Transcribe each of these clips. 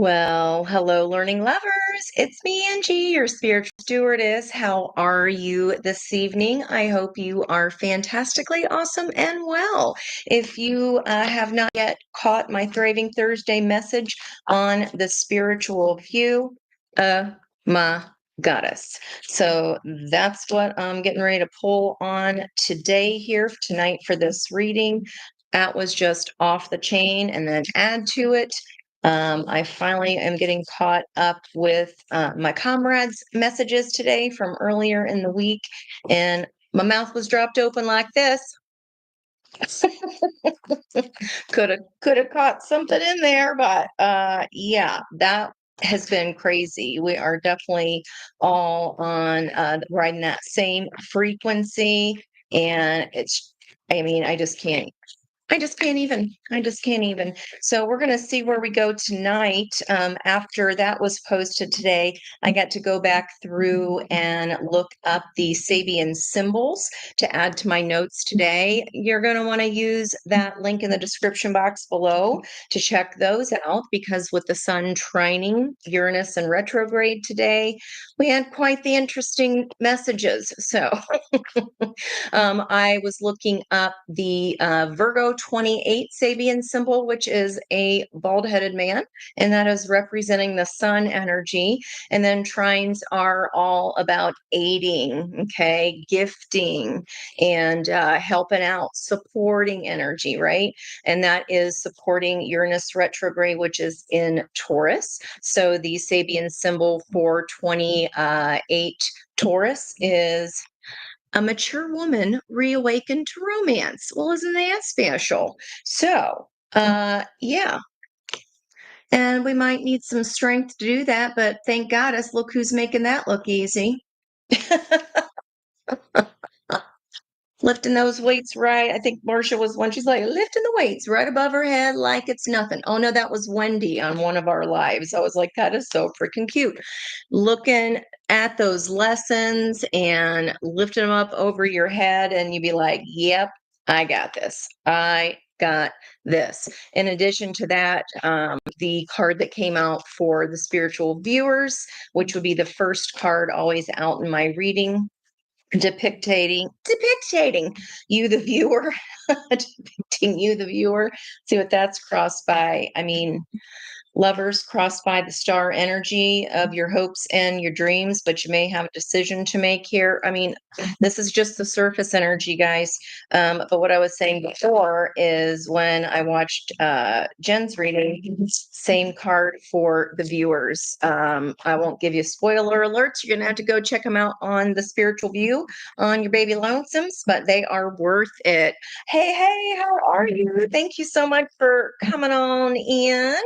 Well, hello, learning lovers. It's me, Angie, your spiritual stewardess. How are you this evening? I hope you are fantastically awesome and well. If you have not yet caught my Thriving Thursday message on the spiritual view, my goddess. So that's what I'm getting ready to pull on today here tonight for this reading. That was just off the chain, and then add to it. I finally am getting caught up with my comrades' messages today from earlier in the week, and my mouth was dropped open like this. could have caught something in there, but yeah, that has been crazy. We are definitely all on riding that same frequency, and it's. I mean, I just can't even. I just can't even. So we're going to see where we go tonight. After that was posted today, I got to go back through and look up the Sabian symbols to add to my notes today. You're going to want to use that link in the description box below to check those out, because with the sun trining Uranus in retrograde today, we had quite the interesting messages. So I was looking up the Virgo 28 Sabian symbol, which is a bald headed man, and that is representing the sun energy. And then trines are all about aiding, okay, gifting, and helping out, supporting energy, right? And that is supporting Uranus retrograde, which is in Taurus. So the Sabian symbol for 28 Taurus is a mature woman reawakened to romance. Well, isn't that special? So, yeah. And we might need some strength to do that, but thank goddess, look who's making that look easy. Lifting those weights right. I think Marcia was one. She's like, lifting the weights right above her head like it's nothing. Oh, no, that was Wendy on one of our lives. I was like, that is so freaking cute. Looking at those lessons and lifting them up over your head, and you'd be like, yep, I got this. I got this. In addition to that, the card that came out for the spiritual viewers, which would be the first card always out in my reading, depicting you the viewer, depicting you the viewer. See what that's crossed by. I mean, lovers crossed by the star energy of your hopes and your dreams, but you may have a decision to make here. I mean, this is just the surface energy, guys. But what I was saying before is when I watched Jen's reading, same card for the viewers. I won't give you spoiler alerts. You're going to have to go check them out on the spiritual view on your baby lonesomes, but they are worth it. Hey, how are you? Thank you so much for coming on in.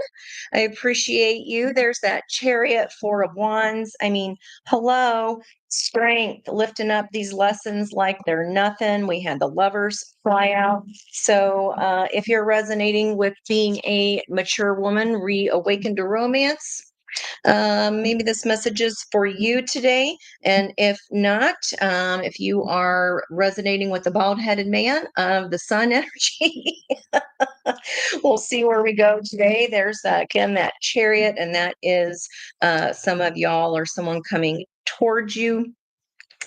I appreciate you. There's that Chariot, Four of Wands. I mean, hello, strength, lifting up these lessons like they're nothing. We had the Lovers fly out. So if you're resonating with being a mature woman, reawakened to romance, maybe this message is for you today. And if not, if you are resonating with the bald headed man of the sun energy, we'll see where we go today. There's again that Chariot, and that is some of y'all or someone coming towards you.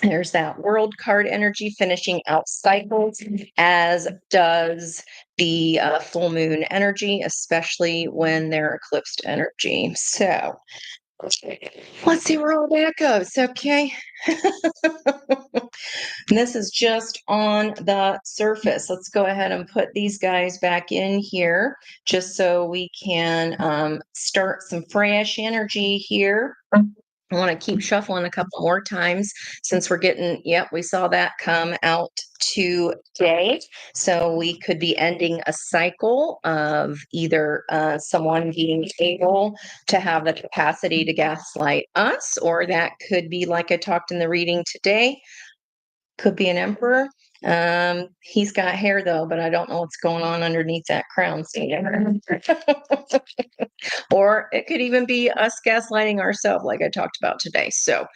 There's that World card energy finishing out cycles, as does the full moon energy, especially when they're eclipsed energy. So let's see where all that goes. Okay. This is just on the surface. Let's go ahead and put these guys back in here just so we can start some fresh energy here. I want to keep shuffling a couple more times since we're getting, yep, we saw that come out today. So we could be ending a cycle of either someone being able to have the capacity to gaslight us, or that could be, like I talked in the reading today, could be an emperor. He's got hair though, but I don't know what's going on underneath that crown. Or it could even be us gaslighting ourselves, like I talked about today. So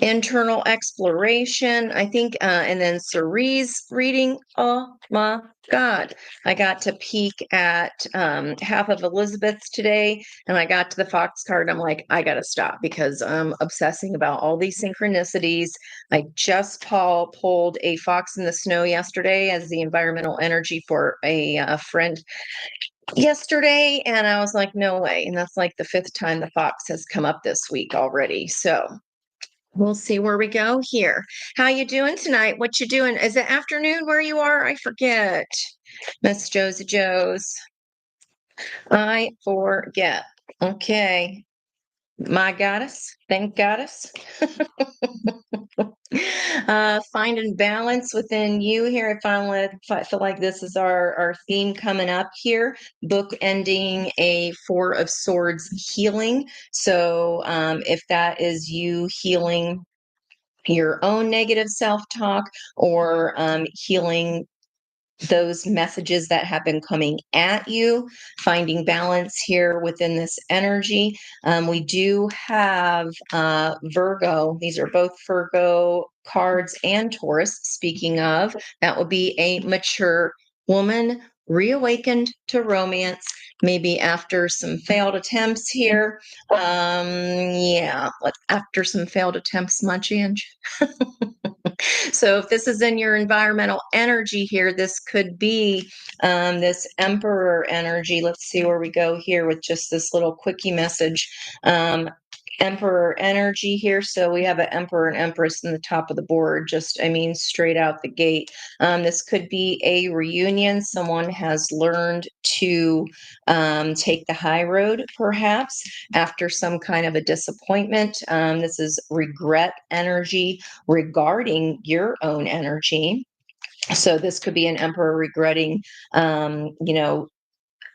internal exploration, I think, and then Cerise reading. Oh my God. I got to peek at half of Elizabeth's today, and I got to the Fox card. I'm like, I got to stop because I'm obsessing about all these synchronicities. I just pulled a Fox in the Snow yesterday as the environmental energy for a friend yesterday, and I was like, no way. And that's like the fifth time the Fox has come up this week already. So we'll see where we go here. How you doing tonight? What you doing? Is it afternoon where you are? I forget. Miss Josie Joes. I forget. Okay. My goddess. Thank goddess. Finding balance within you here. I feel like this is our theme coming up here. Book ending a Four of Swords healing. So if that is you healing your own negative self-talk or healing those messages that have been coming at you, finding balance here within this energy. We do have Virgo. These are both Virgo cards and Taurus. Speaking of, that would be a mature woman reawakened to romance, maybe after some failed attempts here. Yeah, after some failed attempts, much, Ange. So if this is in your environmental energy here, this could be this Emperor energy. Let's see where we go here with just this little quickie message. Emperor energy here. So we have an Emperor and Empress in the top of the board, just, I mean, straight out the gate. This could be a reunion. Someone has learned to take the high road, perhaps, after some kind of a disappointment. This is regret energy regarding your own energy. So this could be an emperor regretting,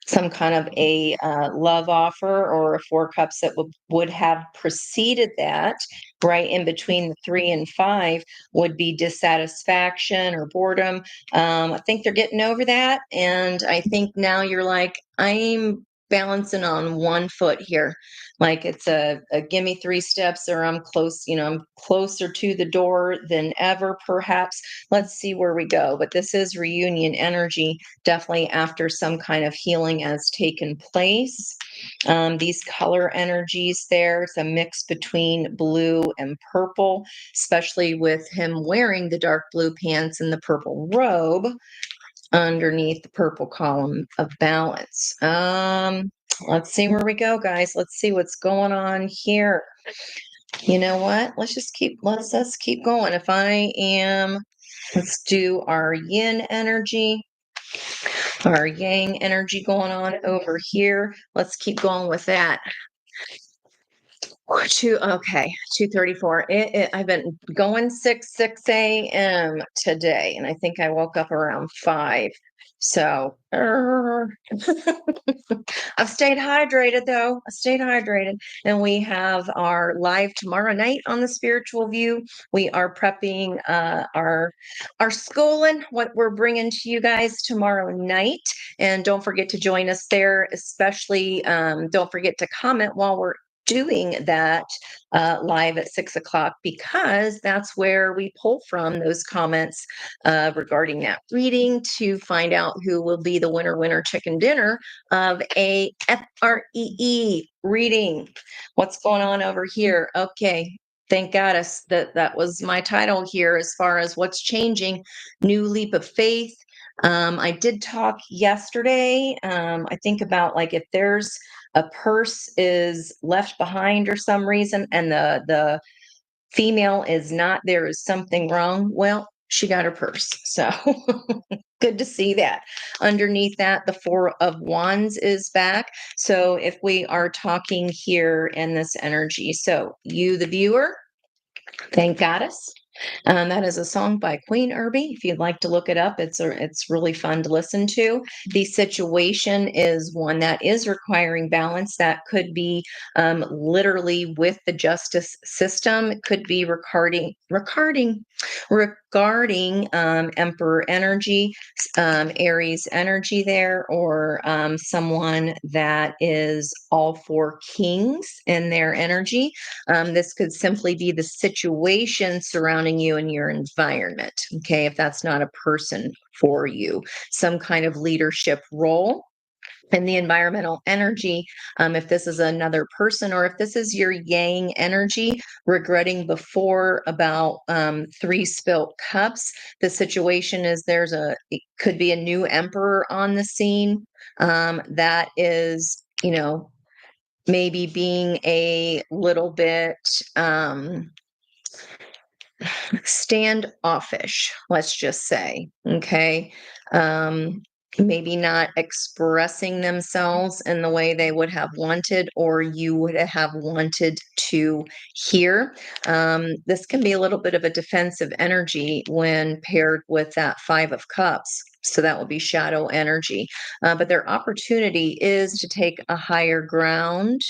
some kind of a love offer or a four cups that would have preceded that. Right in between the 3 and 5 would be dissatisfaction or boredom. I think they're getting over that. And I think now you're like, I'm balancing on one foot here. Like it's a give me 3 steps or I'm close, I'm closer to the door than ever, perhaps. Let's see where we go. But this is reunion energy, definitely after some kind of healing has taken place. These color energies there, it's a mix between blue and purple, especially with him wearing the dark blue pants and the purple robe underneath the purple column of balance. Let's see where we go, guys. Let's see what's going on here. You know what? Let's keep going. Let's do our yin energy, our yang energy going on over here. Let's keep going with that. 2:34. I've been going 6 a.m. today, and I think I woke up around 5. So I've stayed hydrated though. I stayed hydrated. And we have our live tomorrow night on the Spiritual View. We are prepping our schooling, what we're bringing to you guys tomorrow night. And don't forget to join us there, especially don't forget to comment while we're doing that live at 6 o'clock, because that's where we pull from those comments regarding that reading to find out who will be the winner chicken dinner of a FREE reading. What's going on over here? Okay. Thank goddess that was my title here as far as what's changing. New leap of faith. I did talk yesterday. I think about like if there's a purse is left behind or some reason and the female is not, there is something wrong. Well, she got her purse. So good to see that. Underneath that, the Four of Wands is back. So if we are talking here in this energy, so you, the viewer, thank goddess. That is a song by Queen Irby. If you'd like to look it up, it's really fun to listen to. The situation is one that is requiring balance. That could be literally with the justice system. It could be regarding guarding Emperor energy, Aries energy there, or someone that is all four kings in their energy. This could simply be the situation surrounding you and your environment, okay, if that's not a person for you, some kind of leadership role. And the environmental energy, if this is another person or if this is your yang energy, regretting before about three spilt cups. The situation is it could be a new emperor on the scene that is, maybe being a little bit standoffish, let's just say. Okay. Um, Maybe not expressing themselves in the way they would have wanted or you would have wanted to hear. This can be a little bit of a defensive energy when paired with that Five of Cups. So that will be shadow energy. But their opportunity is to take a higher ground.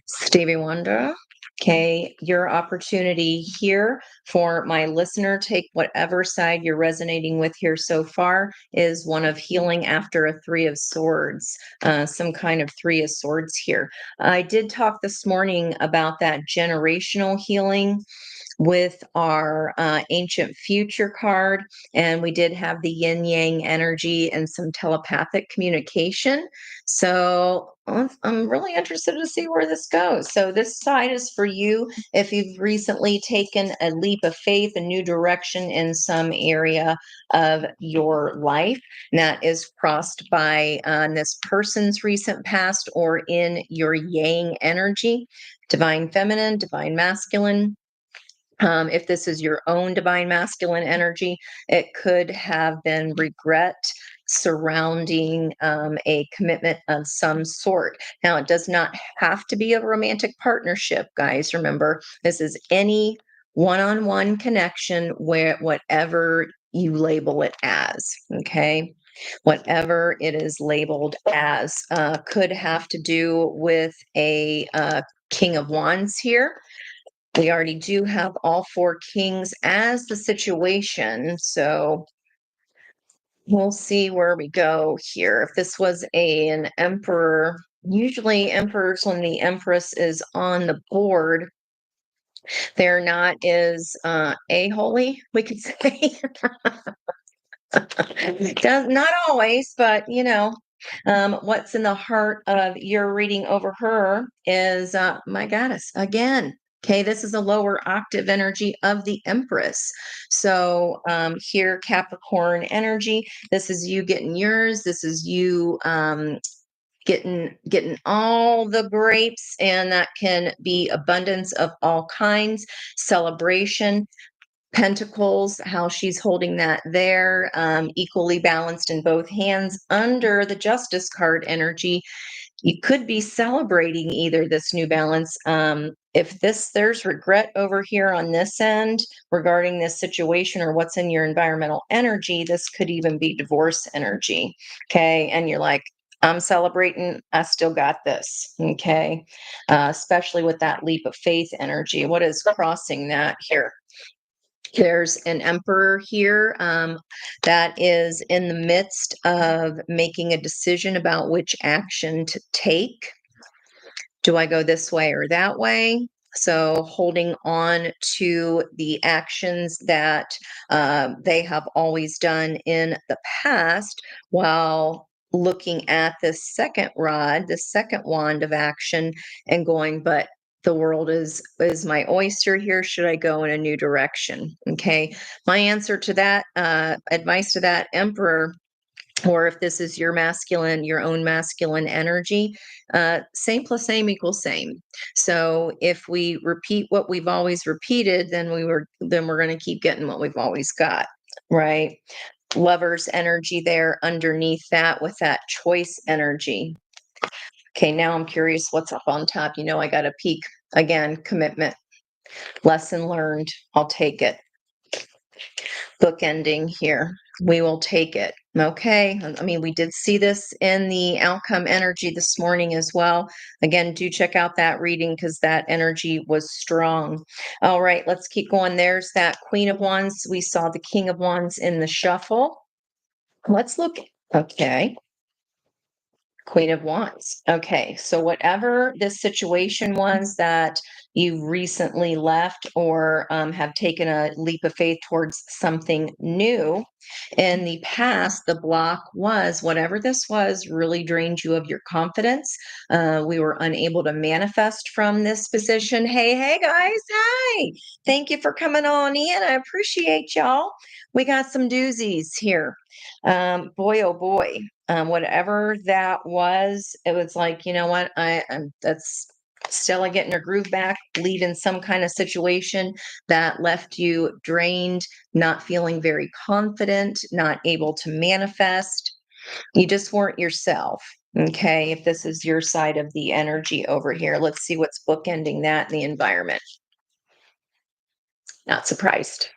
Stevie Wonder. Okay, your opportunity here for my listener, take whatever side you're resonating with here so far, is one of healing after a Three of Swords, some kind of Three of Swords here. I did talk this morning about that generational healing with our ancient future card, and we did have the yin yang energy and some telepathic communication. So I'm really interested to see where this goes. So this side is for you if you've recently taken a leap of faith, a new direction in some area of your life, and that is crossed by this person's recent past or in your yang energy, divine feminine, divine masculine. If this is your own divine masculine energy, it could have been regret surrounding a commitment of some sort. Now, it does not have to be a romantic partnership, guys. Remember, this is any one on one connection where whatever you label it as, okay? Whatever it is labeled as could have to do with a King of Wands here. We already do have all four kings as the situation, so we'll see where we go here. If this was an emperor, usually emperors, when the empress is on the board, they're not as a-holy, we could say. Not always, but what's in the heart of your reading over her is my goddess again. Okay, this is a lower octave energy of the Empress. So here, Capricorn energy. This is you getting yours. This is you getting all the grapes, and that can be abundance of all kinds, celebration. Pentacles, how she's holding that there, equally balanced in both hands. Under the Justice card energy, you could be celebrating either this new balance. If there's regret over here on this end regarding this situation or what's in your environmental energy, this could even be divorce energy. Okay. And you're like, I'm celebrating, I still got this. Okay. Especially with that leap of faith energy. What is crossing that here? There's an emperor here that is in the midst of making a decision about which action to take. Do I go this way or that way? So holding on to the actions that they have always done in the past while looking at this second rod, the second wand of action, and going, but the world is my oyster here. Should I go in a new direction? Okay. My answer to that, advice to that emperor, or if this is your masculine, your own masculine energy, same plus same equals same. So if we repeat what we've always repeated, then we're going to keep getting what we've always got, right? Lover's energy there underneath that with that choice energy. Okay, now I'm curious what's up on top. I got a peek again. Commitment, lesson learned. I'll take it. Book ending here. We will take it. Okay. I mean, we did see this in the outcome energy this morning as well. Again, do check out that reading because that energy was strong. All right, let's keep going. There's that Queen of Wands. We saw the King of Wands in the shuffle. Let's look. Okay. Queen of Wands. Okay, so whatever this situation was that you recently left or have taken a leap of faith towards something new, in the past, the block was whatever this was really drained you of your confidence. We were unable to manifest from this position. Hey, hey, guys. Hi. Thank you for coming on in. I appreciate y'all. We got some doozies here. Boy, oh boy, whatever that was, it was like, you know what, I'm that's Stella getting her groove back, leaving some kind of situation that left you drained, not feeling very confident, not able to manifest. You just weren't yourself. Okay, if this is your side of the energy over here, let's see what's bookending that in the environment. Not surprised.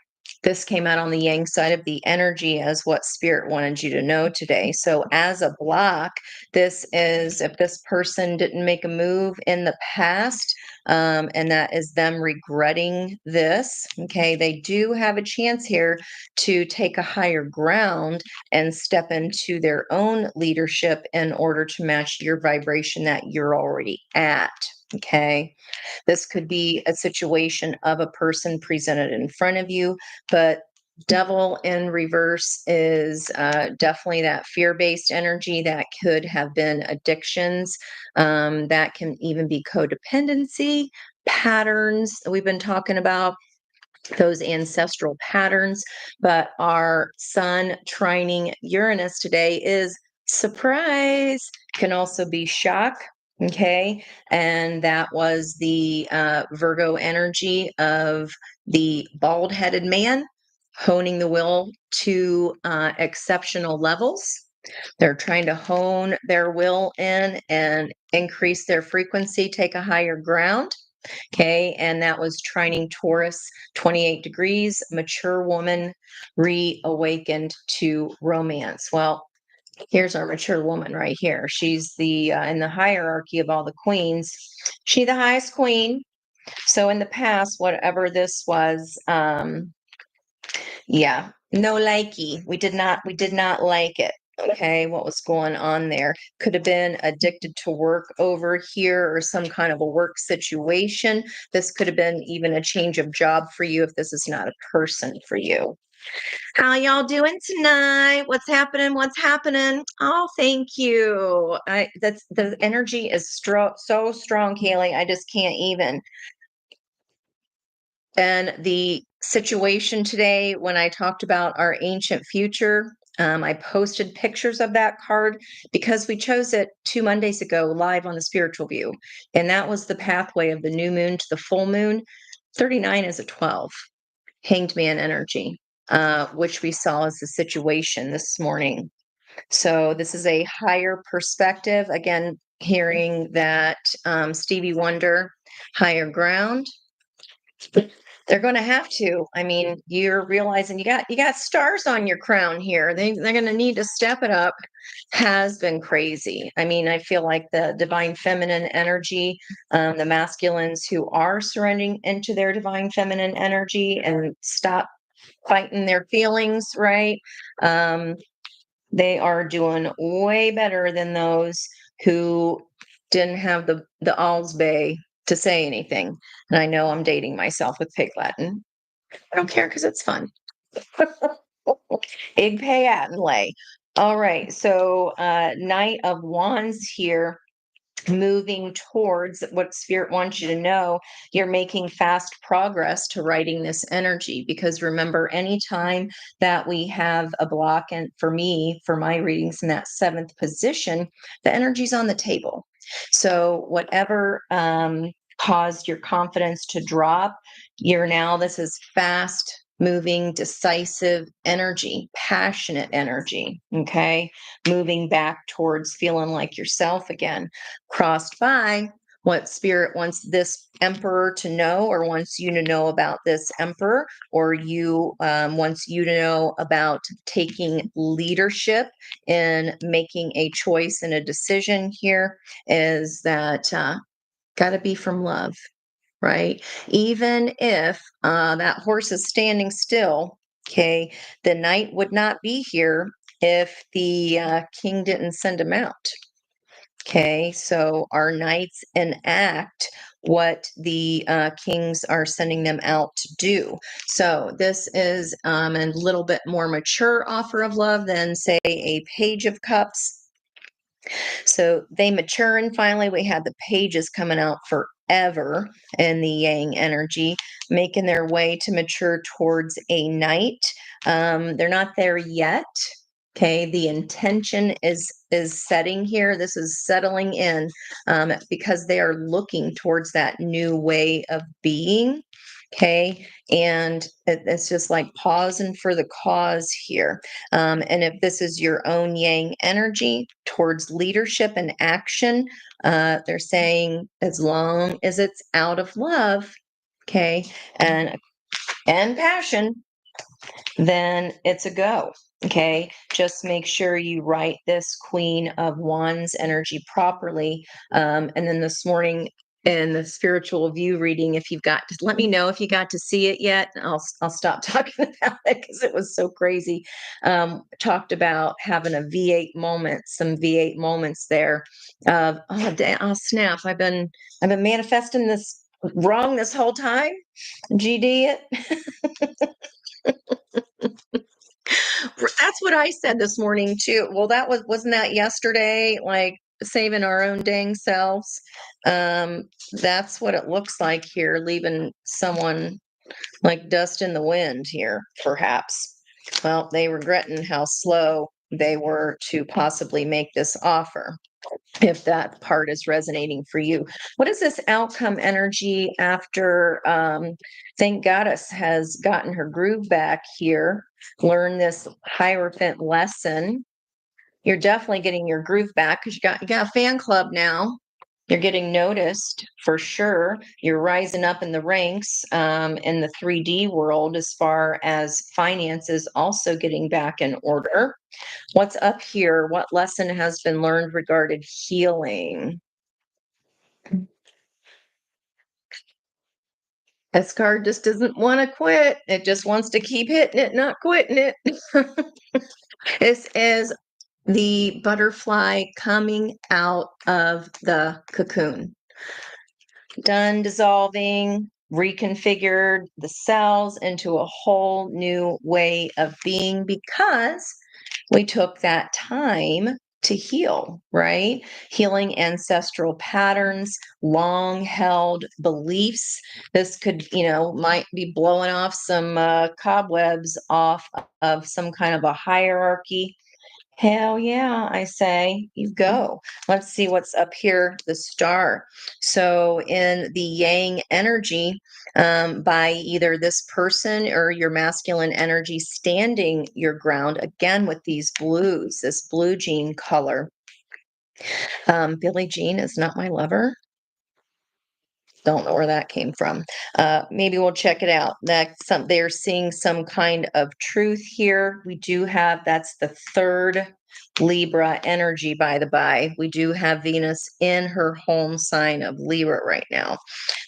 This came out on the yang side of the energy as what spirit wanted you to know today. So, as a block, this is if this person didn't make a move in the past, and that is them regretting this. Okay, they do have a chance here to take a higher ground and step into their own leadership in order to match your vibration that you're already at. Okay. This could be a situation of a person presented in front of you, but devil in reverse is definitely that fear-based energy that could have been addictions. That can even be codependency patterns that we've been talking about, those ancestral patterns. But our sun trining Uranus today is surprise, can also be shock. Okay. And that was the Virgo energy of the bald headed man honing the will to exceptional levels. They're trying to hone their will in and increase their frequency, take a higher ground. Okay, and that was trining Taurus, 28 degrees, mature woman, reawakened to romance. Well, here's our mature woman right here. She's the in the hierarchy of all the queens. She the highest queen. So in the past, whatever this was, yeah, no likey. We did not like it. Okay, what was going on there? Could have been addicted to work over here or some kind of a work situation. This could have been even a change of job for you if this is not a person for you. How y'all doing tonight? What's happening? What's happening? Oh, thank you. That's the energy is so strong, Kaylee. I just can't even. And the situation today, when I talked about our ancient future, I posted pictures of that card because we chose it 2 Mondays ago live on the Spiritual View. And that was the pathway of the new moon to the full moon. 39 is a 12, hanged man energy, which we saw as the situation this morning. So this is a higher perspective. Again, hearing that Stevie Wonder, higher ground. They're going to have to. I mean, you're realizing you got stars on your crown here. They're going to need to step it up. Has been crazy. I mean, I feel like the divine feminine energy, the masculines who are surrendering into their divine feminine energy and stop fighting their feelings, right? Um, they are doing way better than those who didn't have the alls bay to say anything. And I know I'm dating myself with pig Latin. I don't care because it's fun. Ig pay at and lay. All right. So Knight of Wands here, moving towards what spirit wants you to know. You're making fast progress to writing this energy, because remember, anytime that we have a block, and for me, for my readings in that seventh position, the energy's on the table. So whatever caused your confidence to drop, this is fast moving, decisive energy, passionate energy. Okay, moving back towards feeling like yourself again, crossed by what spirit wants this emperor to know, or wants you to know about this emperor, or you wants you to know about taking leadership in making a choice and a decision here, is that got to be from love, right? Even if that horse is standing still, okay, the knight would not be here if the king didn't send him out. Okay, so our knights enact what the kings are sending them out to do. So this is a little bit more mature offer of love than, say, a Page of Cups. So they mature, and finally we had the pages coming out forever in the yang energy, making their way to mature towards a knight. They're not there yet. Okay, the intention is setting here. This is settling in because they are looking towards that new way of being. Okay, and it's just like pausing for the cause here. And if this is your own yang energy towards leadership and action, they're saying as long as it's out of love, okay, and passion, then it's a go. Okay, just make sure you write this Queen of Wands energy properly. And then this morning in the spiritual view reading, if you've got to let me know if you got to see it yet. I'll stop talking about it because it was so crazy. Talked about having a V8 moment, some V8 moments there. Oh snap! I've been manifesting this wrong this whole time. GD it. That's what I said this morning too. Well, wasn't that yesterday, like saving our own dang selves? That's what it looks like here, leaving someone like dust in the wind here, perhaps. Well, they regretting how slow they were to possibly make this offer, if that part is resonating for you. What is this outcome energy after thank goddess has gotten her groove back here, learn this Hierophant lesson? You're definitely getting your groove back because you got a fan club now. You're getting noticed for sure. You're rising up in the ranks in the 3D world as far as finances also getting back in order. What's up here? What lesson has been learned regarding healing? This card just doesn't want to quit. It just wants to keep hitting it, not quitting it. This is the butterfly coming out of the cocoon. Done dissolving, reconfigured the cells into a whole new way of being because we took that time to heal, right? Healing ancestral patterns, long held beliefs. This could, might be blowing off some cobwebs off of some kind of a hierarchy. Hell yeah, I say, you go. Let's see what's up here, the star. So, in the yang energy, by either this person or your masculine energy standing your ground, again with these blues, this blue jean color. Billie Jean is not my lover. Don't know where that came from. Maybe we'll check it out. They're seeing some kind of truth here. We do have, that's the third Libra energy, by the by. We do have Venus in her home sign of Libra right now.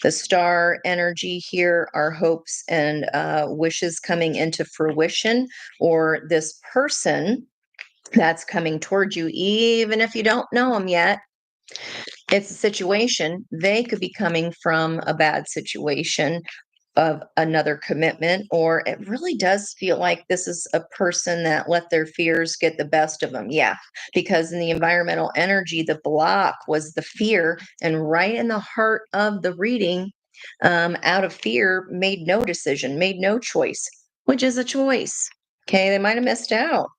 The star energy here are hopes and wishes coming into fruition, or this person that's coming towards you, even if you don't know them yet. It's a situation. They could be coming from a bad situation of another commitment, or it really does feel like this is a person that let their fears get the best of them. Yeah, because in the environmental energy, the block was the fear, and right in the heart of the reading, out of fear, made no decision, made no choice, which is a choice. Okay, they might have missed out.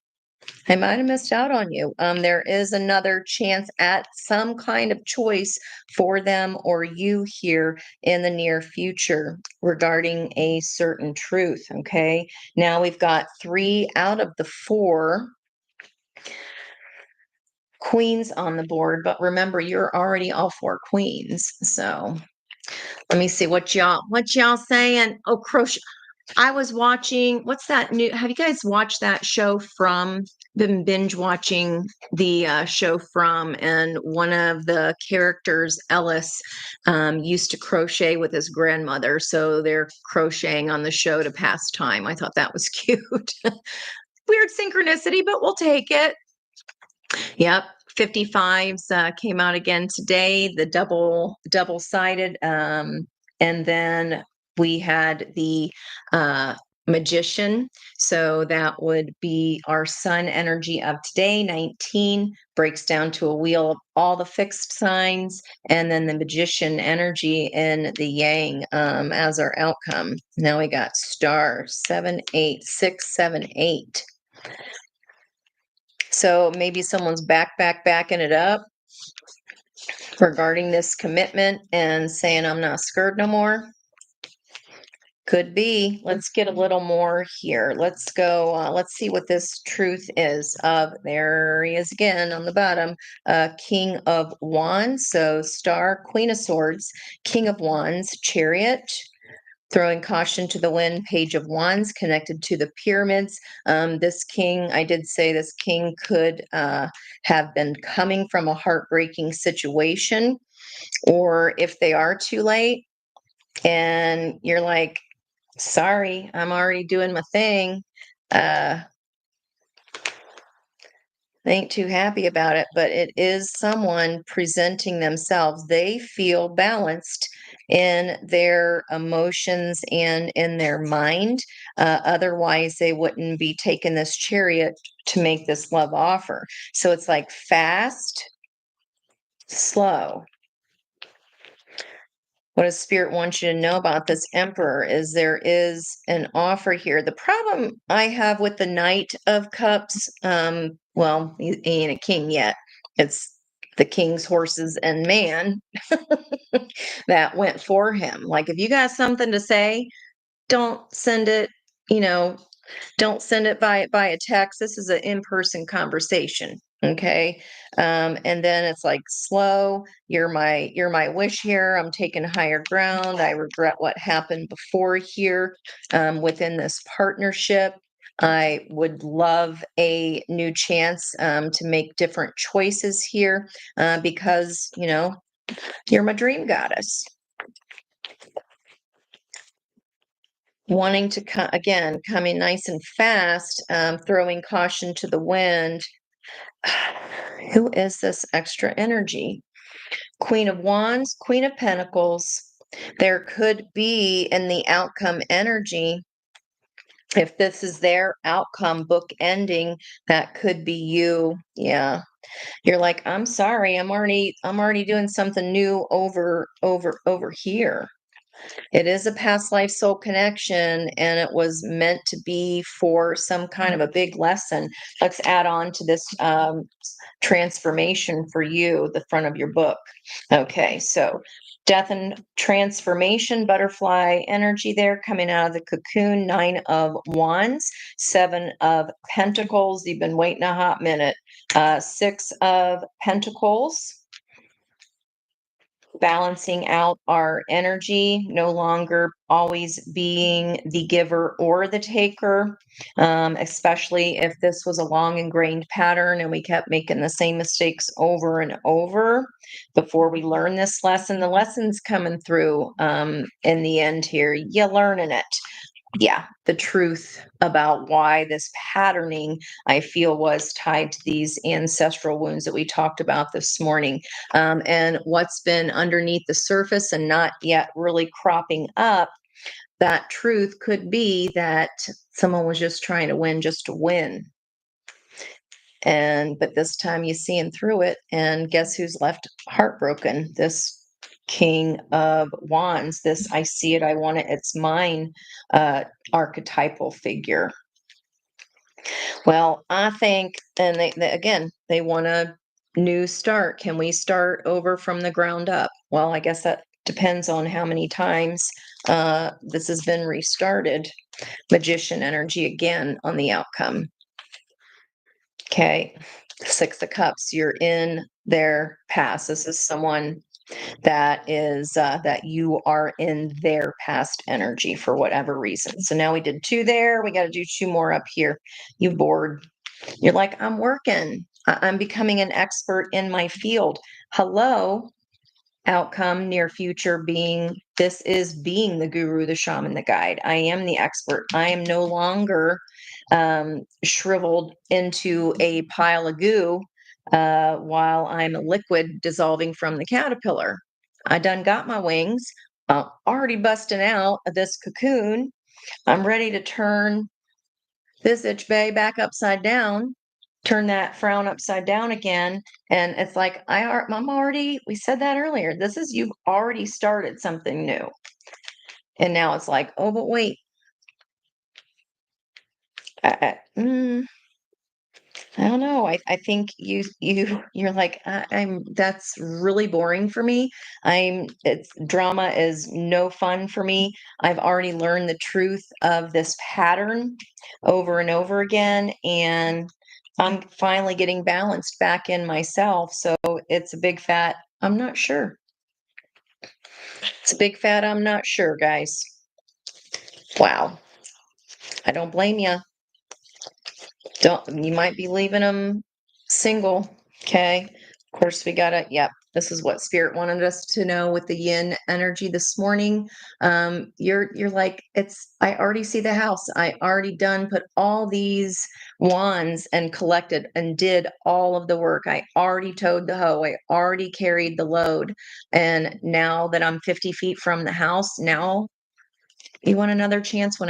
I might have missed out on you. There is another chance at some kind of choice for them or you here in the near future regarding a certain truth. Okay. Now we've got 3 out of the 4 queens on the board, but remember, you're already all 4 queens. So let me see what y'all saying. Oh, crochet. I was watching, what's that new? Have you guys watched that show from? Been binge watching the show from, and one of the characters, Ellis, used to crochet with his grandmother. So they're crocheting on the show to pass time. I thought that was cute. Weird synchronicity, but we'll take it. Yep. 55s came out again today, the double-sided. And then we had the magician. So that would be our sun energy of today. 19 breaks down to a wheel of all the fixed signs, and then the magician energy in the yang as our outcome. Now we got star 7, 8, 6, 7, 8. So maybe someone's backing it up regarding this commitment and saying, I'm not scared no more. Could be. Let's get a little more here. Let's go. Let's see what this truth is. There he is again on the bottom. King of Wands. So star, Queen of Swords, King of Wands, Chariot. Throwing caution to the wind, Page of Wands connected to the pyramids. This king, I did say this king could have been coming from a heartbreaking situation, or if they are too late and you're like, sorry, I'm already doing my thing. Ain't too happy about it, but it is someone presenting themselves. They feel balanced in their emotions and in their mind. Otherwise, they wouldn't be taking this chariot to make this love offer. So it's like fast, slow. What does Spirit want you to know about this Emperor is there is an offer here. The problem I have with the Knight of Cups, well, he ain't a king yet. It's the king's horses and man that went for him. Like, if you got something to say, don't send it, you know, don't send it by a text. This is an in-person conversation. Okay. And then it's like slow. You're my wish here. I'm taking higher ground. I regret what happened before here within this partnership. I would love a new chance to make different choices here because, you're my dream goddess. Wanting to coming nice and fast, throwing caution to the wind. Who is this extra energy? Queen of Wands, Queen of Pentacles. There could be in the outcome energy, if this is their outcome book ending, that could be you. Yeah. You're like, I'm sorry, I'm already doing something new over here. It is a past life soul connection, and it was meant to be for some kind of a big lesson. Let's add on to this transformation for you, the front of your book. Okay, so death and transformation, butterfly energy there coming out of the cocoon, 9 of Wands, 7 of Pentacles. You've been waiting a hot minute. 6 of Pentacles. Balancing out our energy, no longer always being the giver or the taker, especially if this was a long ingrained pattern and we kept making the same mistakes over and over before we learn this lesson. The lesson's coming through in the end here. You're learning it. Yeah, the truth about why this patterning, I feel, was tied to these ancestral wounds that we talked about this morning. And what's been underneath the surface and not yet really cropping up, that truth could be that someone was just trying to win just to win. But this time you see him through it, and guess who's left heartbroken? This King of Wands, this I see it, I want it, it's mine archetypal figure. Well, I think, and they want a new start. Can we start over from the ground up? Well, I guess that depends on how many times this has been restarted. Magician energy again on the outcome. Okay. Six of Cups, you're in their past. This is someone that is that you are in their past energy for whatever reason. So now we did two there. We got to do two more up here. You bored. You're like, I'm working. I'm becoming an expert in my field. Hello, outcome, near future being. This is being the guru, the shaman, the guide. I am the expert. I am no longer shriveled into a pile of goo while I'm a liquid dissolving from the caterpillar. I done got my wings. Already busting out of this cocoon. I'm ready to turn this itch bay back upside down, turn that frown upside down again. And it's like, I'm already, we said that earlier. This is, you've already started something new. And now it's like, oh, but wait. I don't know. I think you're like, that's really boring for me. It's drama is no fun for me. I've already learned the truth of this pattern over and over again, and I'm finally getting balanced back in myself. So it's a big fat, I'm not sure. It's a big fat, I'm not sure, guys. Wow. I don't blame you. You might be leaving them single. Okay. Of course, we gotta, yep. This is what spirit wanted us to know with the yin energy this morning. You're like, I already see the house. I already put all these wands and collected and did all of the work. I already towed the hoe. I already carried the load. And now that I'm 50 feet from the house, now you want another chance when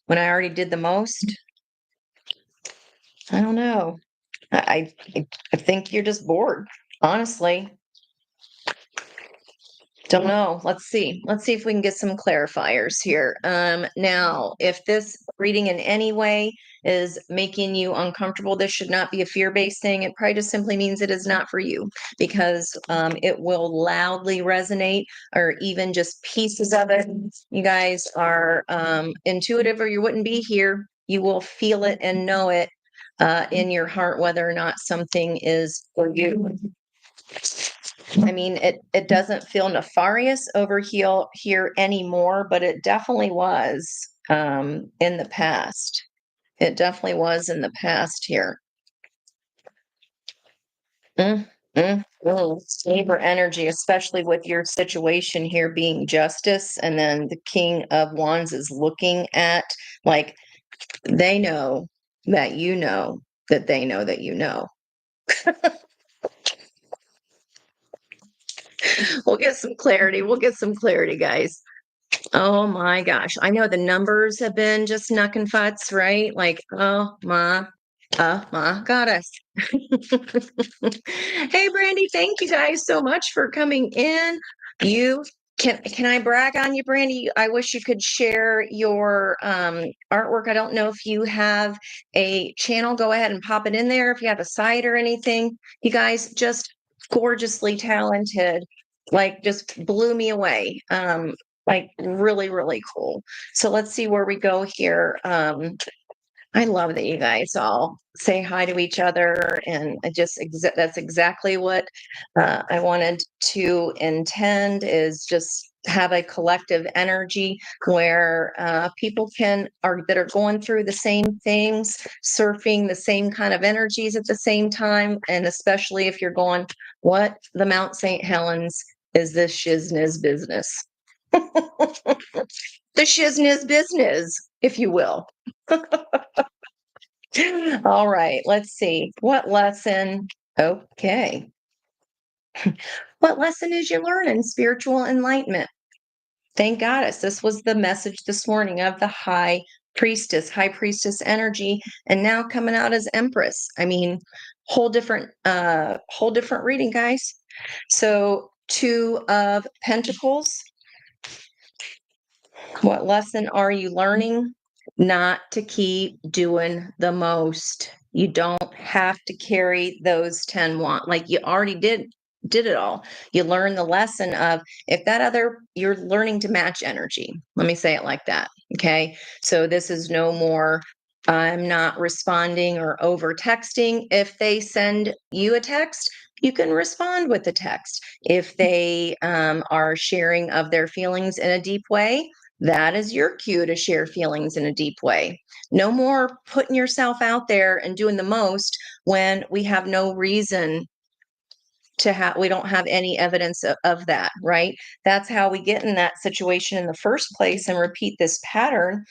when I already did the most? I don't know. I think you're just bored, honestly. Don't know. Let's see. Let's see if we can get some clarifiers here. Now, if this reading in any way is making you uncomfortable, this should not be a fear-based thing. It probably just simply means it is not for you because it will loudly resonate, or even just pieces of it. You guys are intuitive, or you wouldn't be here. You will feel it and know it in your heart whether or not something is for you. I mean, it doesn't feel nefarious over here anymore, but it definitely was in the past. It definitely was in the past here. Saber energy, especially with your situation here being justice, and then the King of Wands is looking at, like, they know that you know that they know that you know. We'll get some clarity. We'll get some clarity, guys. Oh my gosh. I know the numbers have been just knucking futs, right? Like, my goddess. Hey, Brandy, thank you guys so much for coming in. You can I brag on you, Brandy? I wish you could share your artwork. I don't know if you have a channel. Go ahead and pop it in there if you have a site or anything. You guys just gorgeously talented. Like, just blew me away. Like, really, really cool. So let's see where we go here. I love that you guys all say hi to each other, and that's exactly what I wanted to intend, is just have a collective energy where people that are going through the same things, surfing the same kind of energies at the same time, and especially if you're going, what the Mount St. Helens is this shizness business? The shizness business, if you will. All right, let's see. What lesson? Okay. What lesson is you learning? Spiritual enlightenment. Thank goddess. This was the message this morning of the high priestess energy, and now coming out as Empress. I mean, whole different reading, guys. So, Two of Pentacles. What lesson are you learning? Not to keep doing the most. You don't have to carry those 10 want. Like, you already did it all. You learn the lesson of, if that other, you're learning to match energy. Let me say it like that. Okay. So this is no more I'm not responding or over texting. If they send you a text, you can respond with the text. If they are sharing of their feelings in a deep way, that is your cue to share feelings in a deep way. No more putting yourself out there and doing the most when we have no reason to have, we don't have any evidence of that, right? That's how we get in that situation in the first place and repeat this pattern,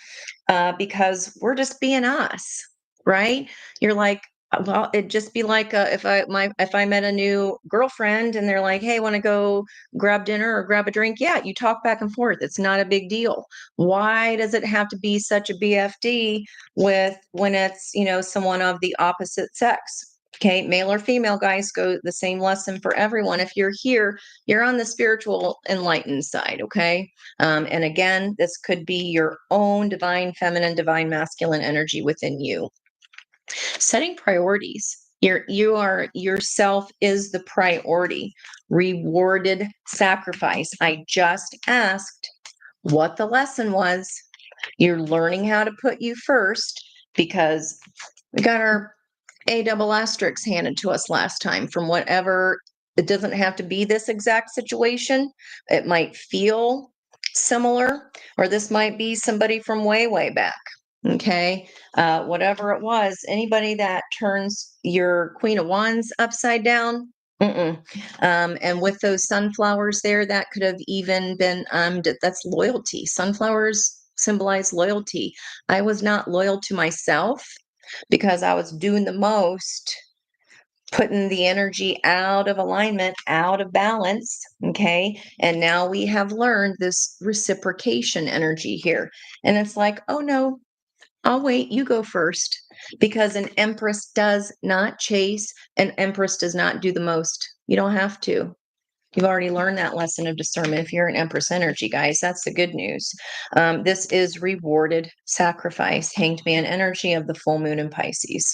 because we're just being us, right? You're like, well, it'd just be like if I met a new girlfriend and they're like, "Hey, want to go grab dinner or grab a drink?" Yeah, you talk back and forth. It's not a big deal. Why does it have to be such a BFD with when it's someone of the opposite sex? Okay, male or female, guys, go the same lesson for everyone. If you're here, you're on the spiritual enlightened side, okay? And again, this could be your own divine feminine, divine masculine energy within you. Setting priorities. Yourself is the priority. Rewarded sacrifice. I just asked what the lesson was. You're learning how to put you first because we got our A double asterisk handed to us last time from whatever. It doesn't have to be this exact situation. It might feel similar, or this might be somebody from way, way back. Okay. Whatever it was, anybody that turns your Queen of Wands upside down. Mm-mm. And with those sunflowers there, that could have even been, that's loyalty. Sunflowers symbolize loyalty. I was not loyal to myself because I was doing the most, putting the energy out of alignment, out of balance. Okay. And now we have learned this reciprocation energy here. And it's like, oh no, I'll wait. You go first. Because an empress does not chase, an empress does not do the most. You don't have to. You've already learned that lesson of discernment. If you're an Empress energy, guys, that's the good news. This is rewarded sacrifice, hanged man energy of the full moon in Pisces,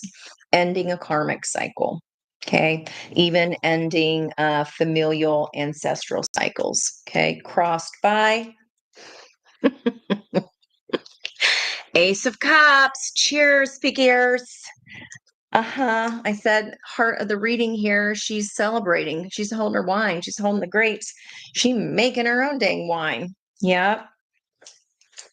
ending a karmic cycle. Okay, even ending familial ancestral cycles. Okay, crossed by Ace of Cups. Cheers, figures. Uh-huh. I said heart of the reading here. She's celebrating. She's holding her wine. She's holding the grapes. She making her own dang wine. Yep.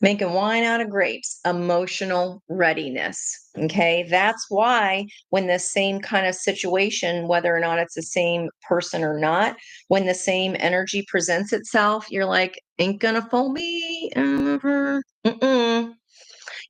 Making wine out of grapes. Emotional readiness. Okay. That's why when the same kind of situation, whether or not it's the same person or not, when the same energy presents itself, you're like, ain't gonna fool me. Mm-mm.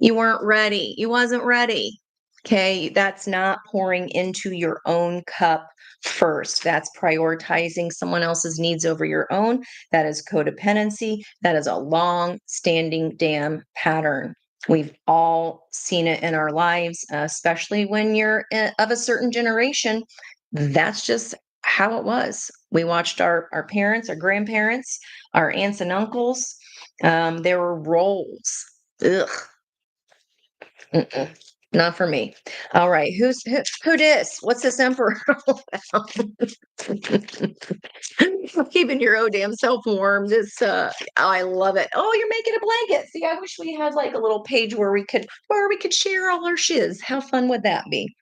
You weren't ready. You wasn't ready. Okay, that's not pouring into your own cup first. That's prioritizing someone else's needs over your own. That is codependency. That is a long standing damn pattern. We've all seen it in our lives, especially when you're of a certain generation. That's just how it was. We watched our parents, our grandparents, our aunts and uncles. There were roles. Ugh. Mm-mm. Not for me. All right, who dis? What's this emperor all about? Keeping your own damn self warm. I love it. Oh, you're making a blanket. See, I wish we had like a little page where we could share all our shiz. How fun would that be?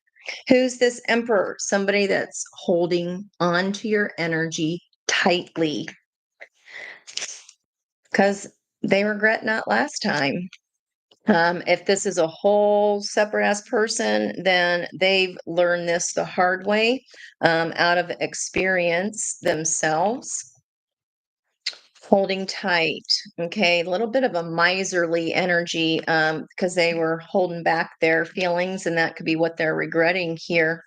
Who's this emperor? Somebody that's holding on to your energy tightly because they regret not last time. If this is a whole separate ass person, then they've learned this the hard way, out of experience themselves. Holding tight. Okay. A little bit of a miserly energy, because they were holding back their feelings, and that could be what they're regretting here.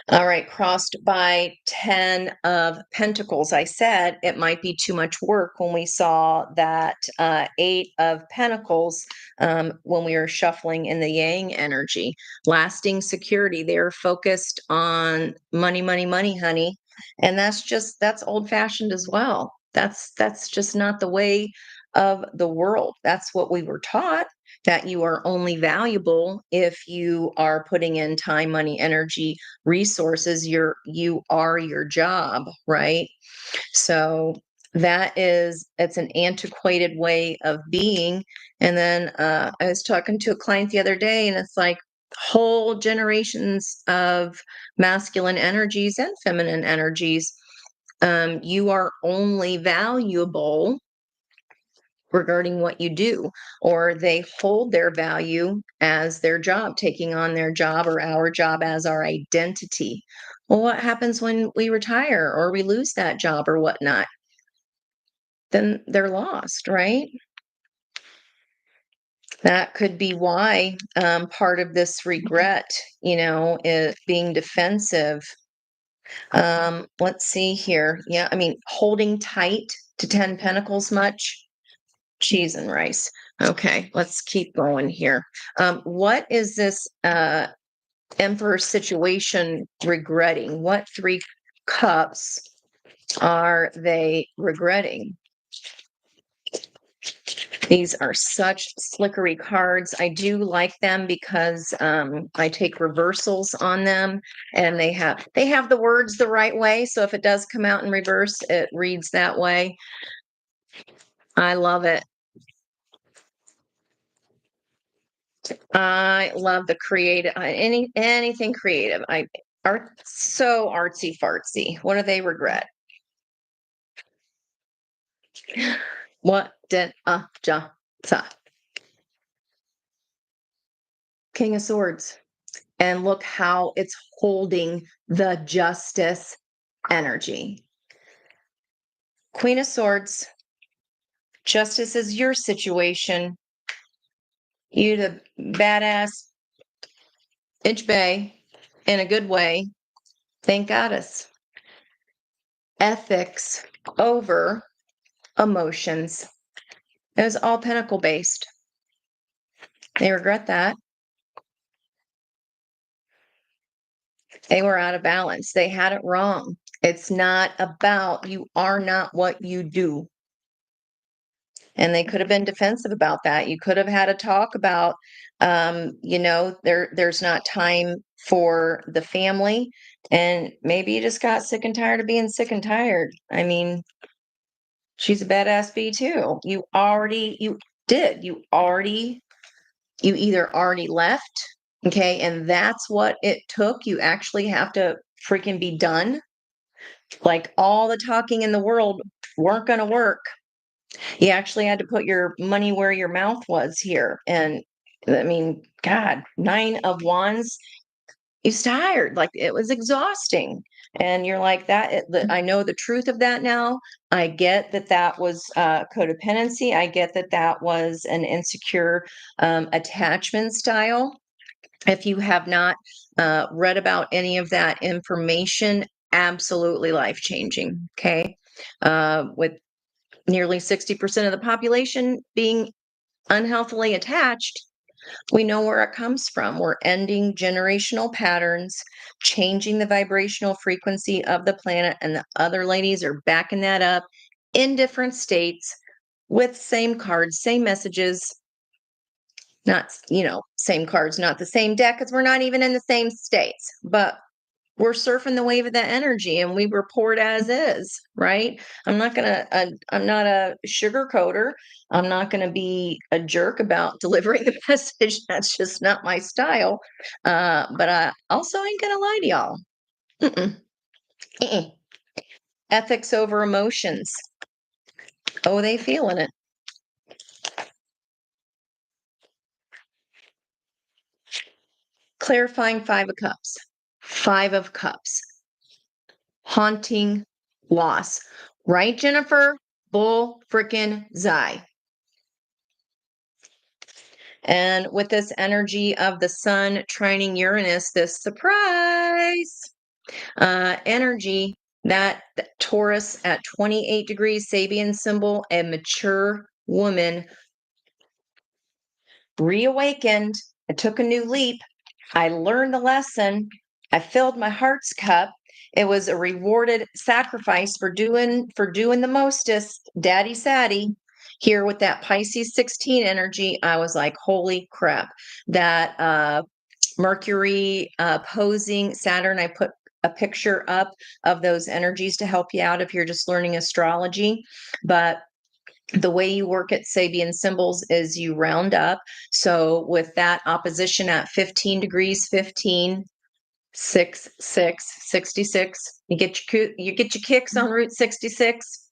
All right, crossed by 10 of Pentacles. I said it might be too much work when we saw that 8 of Pentacles, when we were shuffling in the Yang energy. Lasting security. They're focused on money, money, money, honey. And that's old fashioned as well. That's just not the way of the world. That's what we were taught, that you are only valuable if you are putting in time, money, energy, resources. You are your job, right? So it's an antiquated way of being. And then I was talking to a client the other day, and it's like whole generations of masculine energies and feminine energies. You are only valuable regarding what you do, or they hold their value as their job, taking on their job or our job as our identity. Well, what happens when we retire or we lose that job or whatnot? Then they're lost, right? That could be why part of this regret, is being defensive. Let's see here. Yeah, I mean, holding tight to 10 Pentacles much. Cheese and rice. Okay, let's keep going here. What is this Emperor situation regretting? What 3 cups are they regretting? These are such slickery cards. I do like them because I take reversals on them, and they have the words the right way. So if it does come out in reverse, it reads that way. I love it. I love the creative, anything creative. Art so artsy fartsy. What do they regret? What did ja sa? King of Swords. And look how it's holding the justice energy. Queen of Swords. Justice is your situation. You the badass itch bay in a good way. Thank goddess. Ethics over emotions. It was all pentacle based. They regret that. They were out of balance. They had it wrong. It's not about, you are not what you do. And they could have been defensive about that. You could have had a talk about, there's not time for the family. And maybe you just got sick and tired of being sick and tired. I mean, she's a badass bee too. You either already left, okay, and that's what it took. You actually have to freaking be done. Like all the talking in the world weren't going to work. You actually had to put your money where your mouth was here. And I mean, God, 9 of Wands, he's tired. Like it was exhausting. And you're like I know the truth of that now. I get that was codependency. I get that was an insecure attachment style. If you have not read about any of that information, absolutely life changing. Okay. With nearly 60% of the population being unhealthily attached, we know where it comes from. We're ending generational patterns, changing the vibrational frequency of the planet, and the other ladies are backing that up in different states with same cards, same messages, not, same cards, not the same deck, because we're not even in the same states, but we're surfing the wave of that energy and we report as is, right? I'm not a sugarcoater. I'm not going to be a jerk about delivering the message. That's just not my style. But I also ain't going to lie to y'all. Mm-mm. Uh-uh. Ethics over emotions. Oh, they feeling it. Clarifying 5 of Cups. 5 of Cups. Haunting loss. Right, Jennifer? Bull frickin' Zai. And with this energy of the sun trining Uranus, this surprise energy, that Taurus at 28 degrees Sabian symbol, a mature woman reawakened. I took a new leap. I learned the lesson. I filled my heart's cup. It was a rewarded sacrifice for doing the mostest, daddy saddy. Here with that Pisces 16 energy, I was like, holy crap. That Mercury opposing Saturn, I put a picture up of those energies to help you out if you're just learning astrology. But the way you work at Sabian symbols is you round up. So with that opposition at 15 degrees, 15, 6, 6, 66, you get your kicks on Route 66.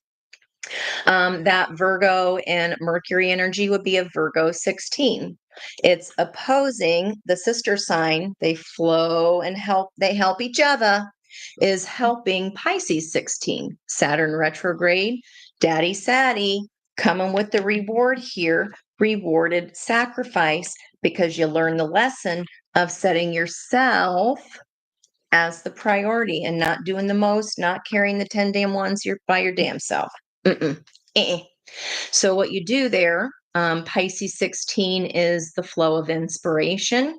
That Virgo and Mercury energy would be a Virgo 16. It's opposing the sister sign. They flow and they help each other, is helping Pisces 16. Saturn retrograde, daddy saddy, coming with the reward here, rewarded sacrifice, because you learn the lesson of setting yourself as the priority and not doing the most, not carrying the 10 damn ones by your damn self. Mm-mm. Eh-eh. So what you do there, Pisces 16 is the flow of inspiration.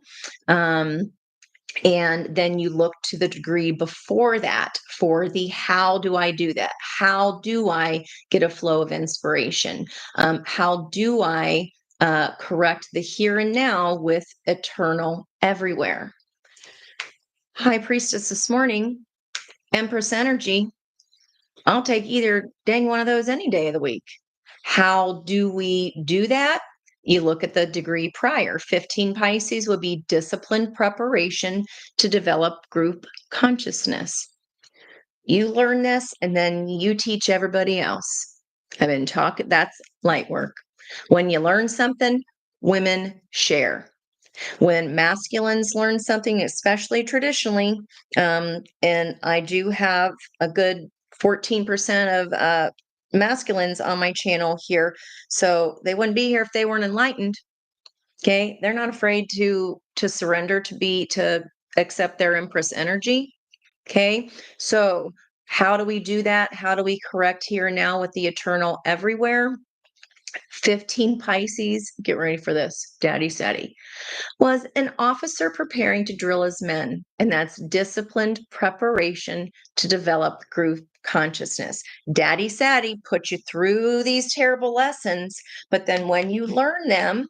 And then you look to the degree before that for the how do I do that? How do I get a flow of inspiration? How do I correct the here and now with eternal everywhere? High Priestess this morning, Empress energy. I'll take either dang one of those any day of the week. How do we do that? You look at the degree prior. 15 Pisces would be disciplined preparation to develop group consciousness. You learn this and then you teach everybody else. I've been talking, that's light work. When you learn something, women share. When masculines learn something, especially traditionally, and I do have a good 14% of masculines on my channel here, so they wouldn't be here if they weren't enlightened. Okay, they're not afraid to surrender, to accept their Empress energy. Okay, so how do we do that? How do we correct here and now with the eternal everywhere? 15 Pisces, get ready for this, daddy saddy, was an officer preparing to drill his men, and that's disciplined preparation to develop group consciousness. Daddy Saddy put you through these terrible lessons, but then when you learn them,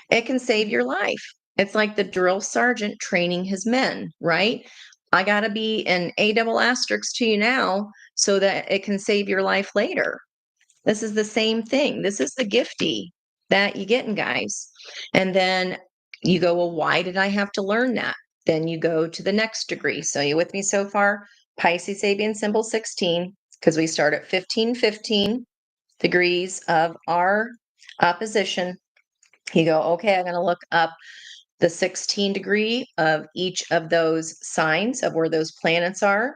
it can save your life. It's like the drill sergeant training his men, right? I got to be an A double asterisk to you now so that it can save your life later. This is the same thing. This is the gifty that you getting, guys. And then you go, well, why did I have to learn that? Then you go to the next degree. So you with me so far? Pisces Sabian symbol 16, because we start at 15, 15 degrees of our opposition. You go, okay, I'm going to look up the 16 degree of each of those signs of where those planets are.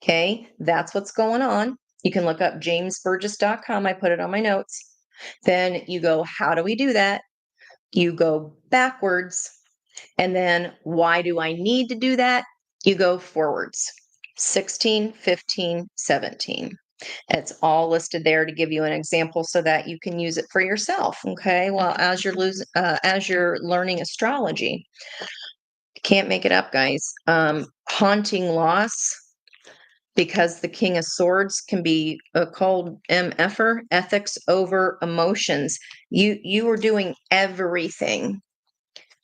Okay, that's what's going on. You can look up jamesburgess.com. I put it on my notes. Then you go, how do we do that? You go backwards. And then why do I need to do that? You go forwards. 16, 15, 17. It's all listed there to give you an example so that you can use it for yourself. Okay. Well, as you're learning astrology, can't make it up, guys. Haunting loss, because the King of Swords can be called MFer, ethics over emotions. You were doing everything.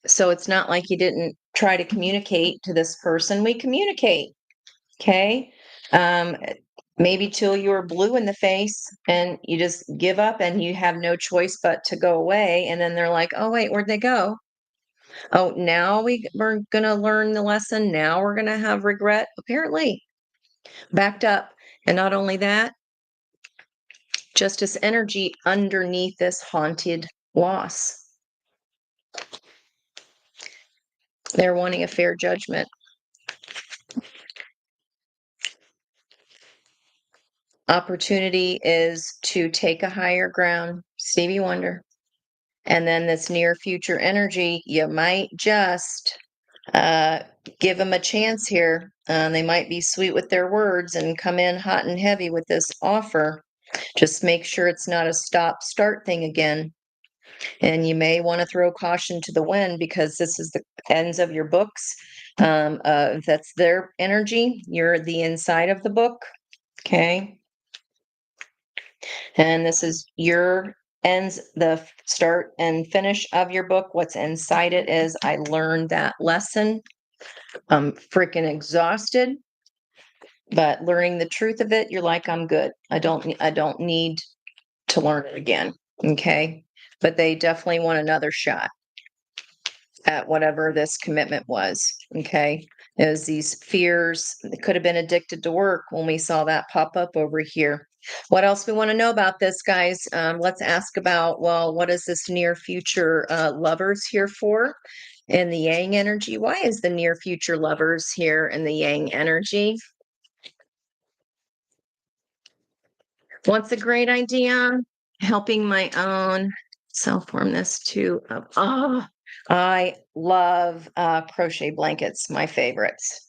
So it's not like you didn't try to communicate to this person. We communicate. Okay. Maybe till you're blue in the face and you just give up and you have no choice but to go away. And then they're like, oh, wait, where'd they go? Oh, now we're going to learn the lesson. Now we're going to have regret. Apparently, backed up. And not only that, justice energy underneath this haunted loss. They're wanting a fair judgment. Opportunity is to take a higher ground. Stevie Wonder. And then this near future energy, you might just give them a chance here. They might be sweet with their words and come in hot and heavy with this offer. Just make sure it's not a stop-start thing again. And you may want to throw caution to the wind, because this is the ends of your books. That's their energy. You're the inside of the book. Okay. And this is your ends, the start and finish of your book. What's inside it is, I learned that lesson. I'm freaking exhausted. But learning the truth of it, you're like, I'm good. I don't need to learn it again. Okay. But they definitely want another shot at whatever this commitment was. Okay. Is these fears, they could have been addicted to work when we saw that pop up over here. What else we want to know about this, guys? Let's ask about, well, what is this near future lovers here for in the Yang energy? Why is the near future lovers here in the Yang energy? What's a great idea? Helping my own self form this too. Oh, I love crochet blankets, my favorites.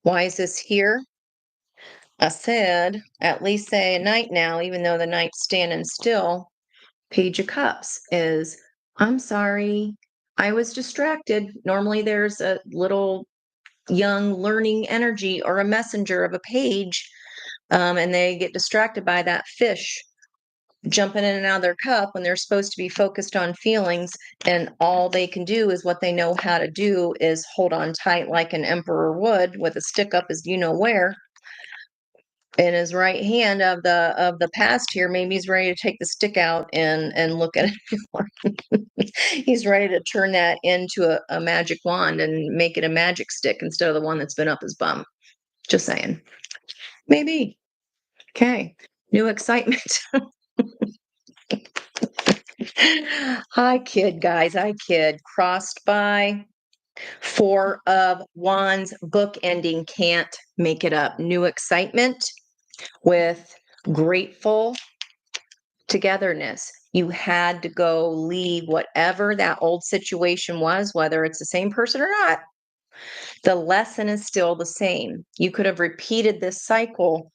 Why is this here? I said, at least say a night now, even though the night's standing still. Page of Cups is, I'm sorry, I was distracted. Normally there's a little young learning energy or a messenger of a page, and they get distracted by that fish jumping in and out of their cup when they're supposed to be focused on feelings, and all they can do is what they know how to do is hold on tight like an emperor would with a stick up as you know where in his right hand of the past here. Maybe he's ready to take the stick out and look at it. He's ready to turn that into a magic wand and make it a magic stick instead of the one that's been up his bum. Just saying. Maybe. Okay. New excitement. I kid, guys. I kid. Crossed by Four of Wands, book ending, can't make it up. New excitement with grateful togetherness. You had to go leave whatever that old situation was, whether it's the same person or not. The lesson is still the same. You could have repeated this cycle,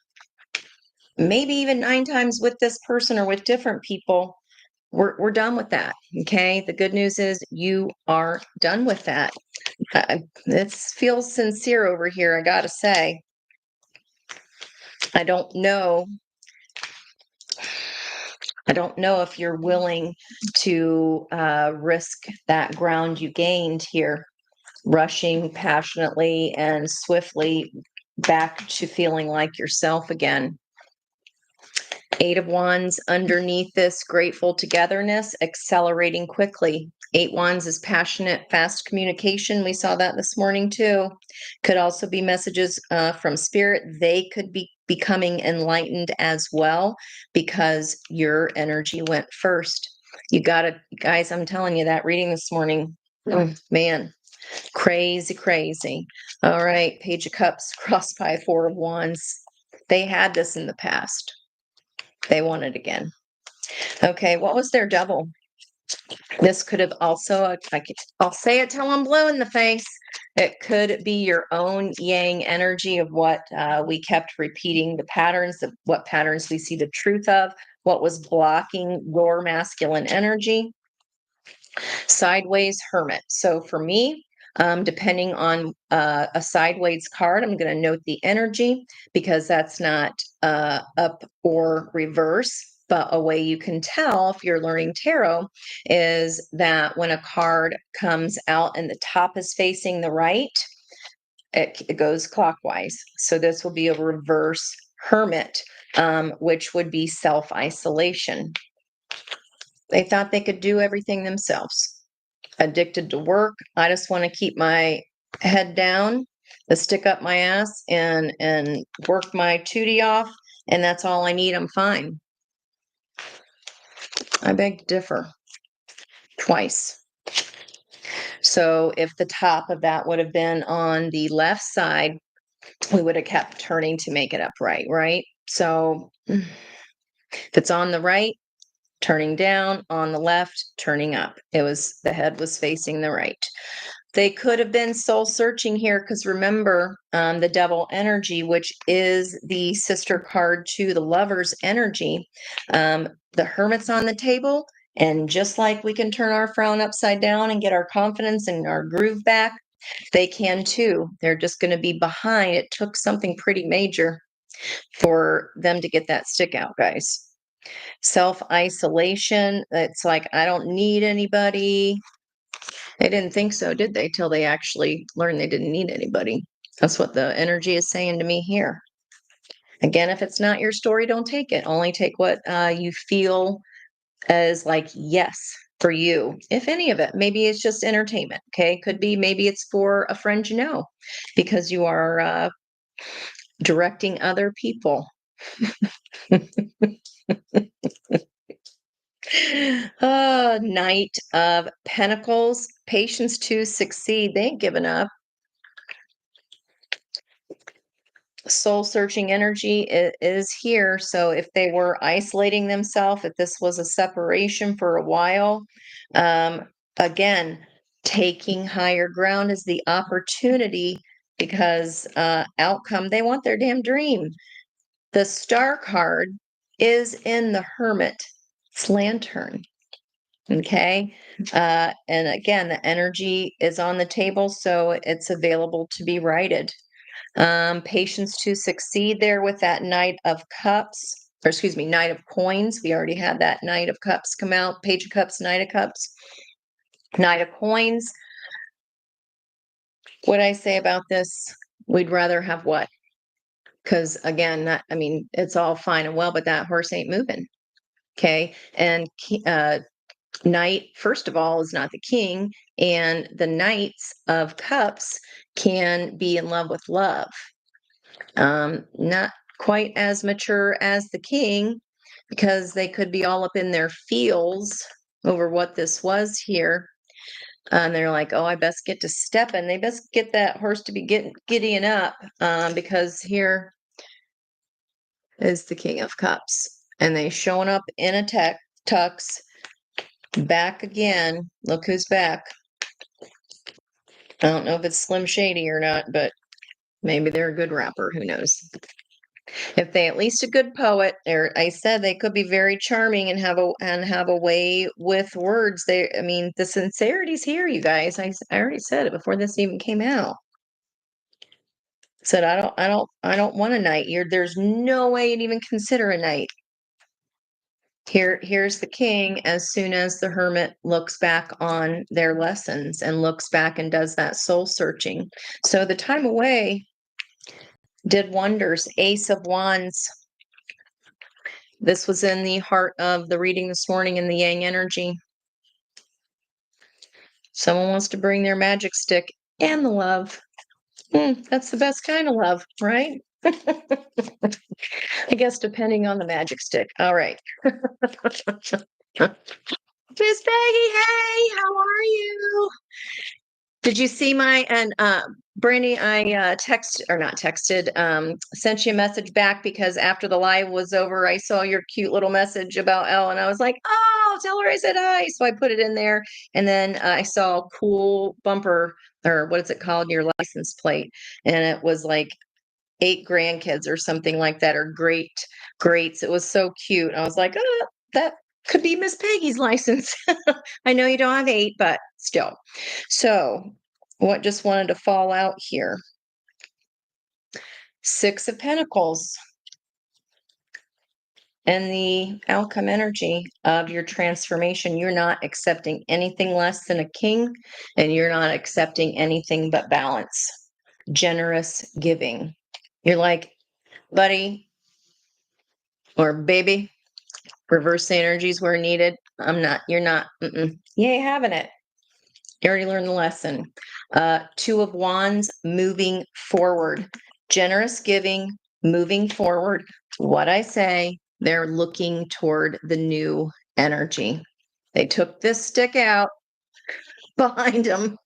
maybe even 9 times with this person or with different people. We're done with that. Okay. The good news is you are done with that. It feels sincere over here, I gotta say. I don't know. I don't know if you're willing to risk that ground you gained here, rushing passionately and swiftly back to feeling like yourself again. 8 of Wands underneath this grateful togetherness, accelerating quickly. 8 Wands is passionate, fast communication. We saw that this morning too. Could also be messages from spirit. They could be becoming enlightened as well because your energy went first. You got to, guys, I'm telling you that reading this morning, man, crazy, crazy. All right, Page of Cups crossed by 4 of Wands. They had this in the past. They want it again. Okay, what was their double? This could have also, I'll say it till I'm blue in the face. It could be your own yang energy of what we kept repeating, the patterns of what patterns we see the truth of, what was blocking your masculine energy. Sideways Hermit. So for me, depending on a sideways card, I'm going to note the energy because that's not up or reverse. But a way you can tell if you're learning tarot is that when a card comes out and the top is facing the right, it goes clockwise. So this will be a reverse Hermit, which would be self-isolation. They thought they could do everything themselves. Addicted to work. I just want to keep my head down, the stick up my ass, and work my tootie off, and that's all I need. I'm fine. I beg to differ. Twice. So if the top of that would have been on the left side, we would have kept turning to make it upright, right? So if it's on the right, turning down, on the left, turning up. The head was facing the right. They could have been soul searching here because remember the devil energy, which is the sister card to the lover's energy. The hermit's on the table. And just like we can turn our frown upside down and get our confidence and our groove back, they can too. They're just going to be behind. It took something pretty major for them to get that stick out, guys. Self-isolation. It's like, I don't need anybody. They didn't think so, did they? Till they actually learned they didn't need anybody. That's what the energy is saying to me here. Again, if it's not your story, don't take it. Only take what you feel as like, yes, for you, if any of it. Maybe it's just entertainment. Okay. Could be, maybe it's for a friend you know, because you are directing other people. Knight of Pentacles, patience to succeed. They ain't giving up. Soul searching energy is here. So if they were isolating themselves, if this was a separation for a while, again, taking higher ground is the opportunity, because outcome, they want their damn dream. The star card is in the Hermit. It's lantern. Okay. And again, the energy is on the table, so it's available to be righted. Patience to succeed there with that Knight of Cups, or excuse me, Knight of Coins. We already had that Knight of Cups come out, Page of Cups, Knight of Cups, Knight of Coins. What I say about this, we'd rather have what? Because again, that, I mean, it's all fine and well, but that horse ain't moving. Okay. And Knight, first of all, is not the king, and the Knights of Cups can be in love with love. Not quite as mature as the king, because they could be all up in their feels over what this was here. And they're like, oh, I best get to stepping. They best get that horse to be giddying up, because here is the King of Cups. And they showing up in a tux, back again. Look who's back. I don't know if it's Slim Shady or not, but maybe they're a good rapper. Who knows? If they at least a good poet, or I said they could be very charming and have a way with words. I mean, the sincerity's here, you guys. I already said it before this even came out. Said I don't want a knight. There's no way you'd even consider a knight. Here's the king, as soon as the hermit looks back on their lessons and looks back and does that soul searching. So the time away did wonders. Ace of Wands. This was in the heart of the reading this morning in the Yang energy. Someone wants to bring their magic stick and the love. That's the best kind of love, right? I guess depending on the magic stick. All right. Miss Peggy, hey, how are you? Did you see my, and Brandy, I sent you a message back, because after the live was over, I saw your cute little message about Elle, and I was like, oh, tell her I said hi. So I put it in there, and then I saw a cool bumper, or what is it called, your license plate, and it was like 8 grandkids or something like that, or greats. It was so cute. I was like, oh, that could be Miss Peggy's license. I know you don't have 8, but still. So what just wanted to fall out here? 6 of Pentacles and the outcome energy of your transformation. You're not accepting anything less than a king, and you're not accepting anything but balance. Generous giving. You're like, buddy or baby, reverse the energies where needed. You're not, you ain't having it. You already learned the lesson. 2 of Wands, moving forward. Generous giving, moving forward. What I say, they're looking toward the new energy. They took this stick out behind them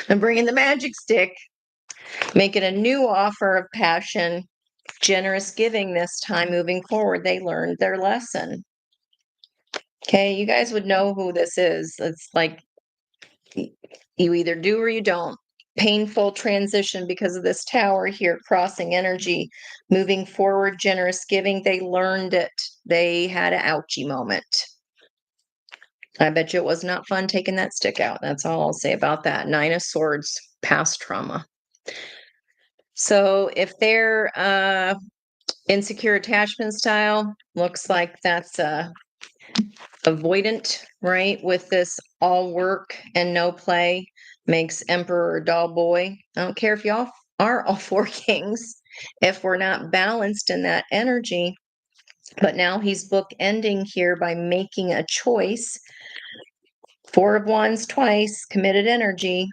and bringing the magic stick, making a new offer of passion, generous giving this time moving forward. They learned their lesson. Okay, you guys would know who this is. It's like you either do or you don't. Painful transition because of this tower here, crossing energy, moving forward, generous giving. They learned it. They had an ouchie moment. I bet you it was not fun taking that stick out. That's all I'll say about that. 9 of Swords, past trauma. So if they're insecure attachment style, looks like that's avoidant, right? With this all work and no play makes emperor a dull boy. I don't care if y'all are all 4 kings. if we're not balanced in that energy. But now he's bookending here by making a choice. Four of Wands twice, committed energy.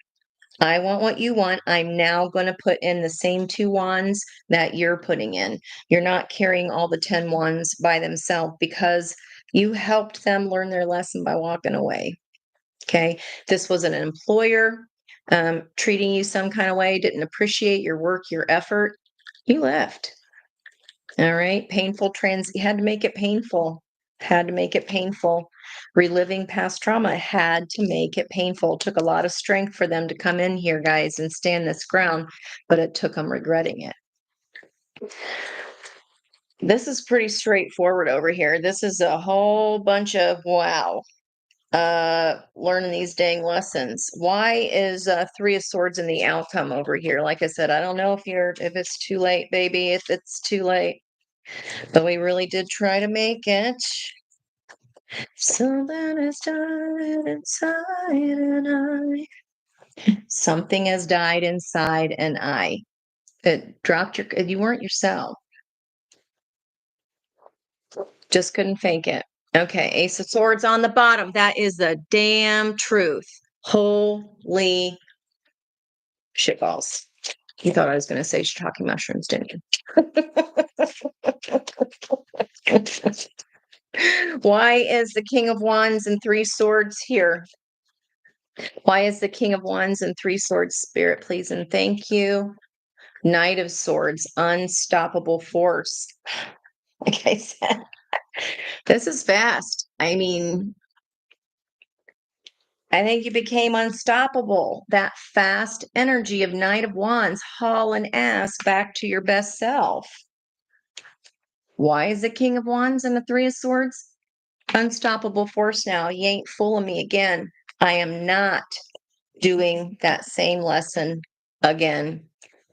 I want what you want. I'm now going to put in the same two wands that you're putting in. You're not carrying all the 10 wands by themselves because you helped them learn their lesson by walking away. Okay. This was an employer treating you some kind of way, didn't appreciate your work, your effort. You left. All right. Painful you had to make it painful. Had to make it painful. Reliving past trauma had to make it painful. It took a lot of strength for them to come in here, guys, and stand this ground, but it took them regretting it. This is pretty straightforward over here. This is a whole bunch of wow. Learning these dang lessons. Why is Three of Swords in the outcome over here? Like I said, I don't know if it's too late, baby, if it's too late. But we really did try to make it. Something has died inside and something has died inside and it dropped you weren't yourself. Just couldn't fake it. Okay, Ace of Swords on the bottom. That is the damn truth. Holy shitballs. You thought I was going to say shiitake mushrooms, didn't you? Why is the King of Wands and Three Swords here? Why is the King of Wands and Three Swords? Spirit, please and thank you. Knight of Swords, unstoppable force. Like I said, this is fast. I mean, I think you became unstoppable. That fast energy of Knight of Wands, hauling ass back to your best self. Why is the King of Wands and the Three of Swords? Unstoppable force now. You ain't fooling me again. I am not doing that same lesson again.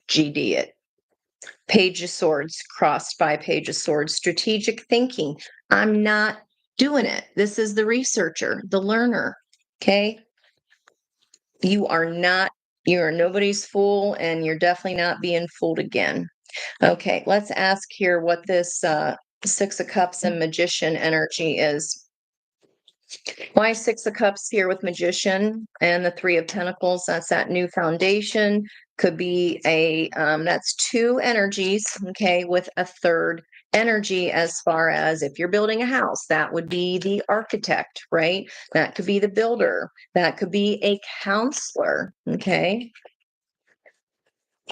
GD it. Page of Swords, crossed by Page of Swords. Strategic thinking. I'm not doing it. This is the researcher, the learner. Okay. You are nobody's fool, and you're definitely not being fooled again. Okay, let's ask here what this Six of Cups and Magician energy is. Why Six of Cups here with Magician and the Three of Pentacles? That's that new foundation. Could be that's two energies, okay, with a third energy as far as if you're building a house, that would be the architect, right? That could be the builder. That could be a counselor, okay?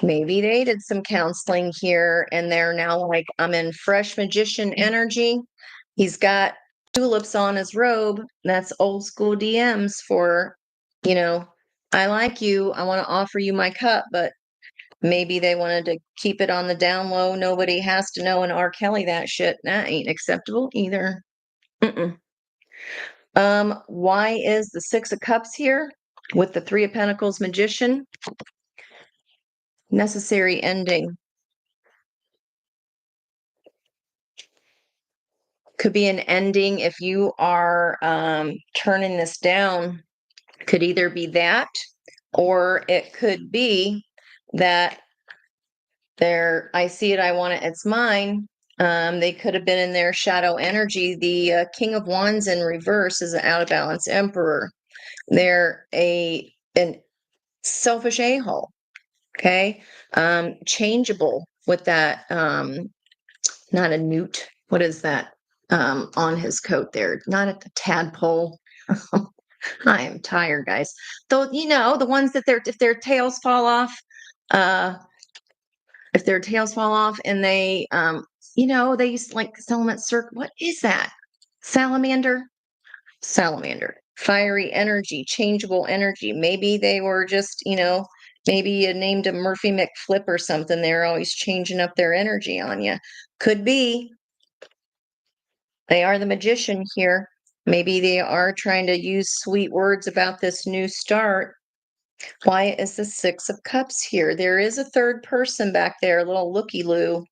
Maybe they did some counseling here and they're now like, I'm in fresh magician energy. He's got tulips on his robe. That's old school DMs for, I like you. I want to offer you my cup, but maybe they wanted to keep it on the down low. Nobody has to know, and R. Kelly that shit. That ain't acceptable either. Mm-mm. Why is the Six of Cups here with the Three of Pentacles Magician? Necessary ending. Could be an ending if you are turning this down. Could either be that, or it could be that I see it, I want it, it's mine. They could have been in their shadow energy. The King of Wands in reverse is an out of balance emperor. They're an selfish a-hole. Okay. Changeable with that, not a newt. What is that? On his coat there, not a tadpole. I am tired, guys. Though, the ones that if their tails fall off, and they, they used to like sell them at circ. What is that? Salamander. Fiery energy, changeable energy. Maybe they were just, maybe you named them Murphy McFlip or something. They're always changing up their energy on you. Could be. They are the magician here. Maybe they are trying to use sweet words about this new start. Why is the Six of Cups here? There is a third person back there, a little looky-loo.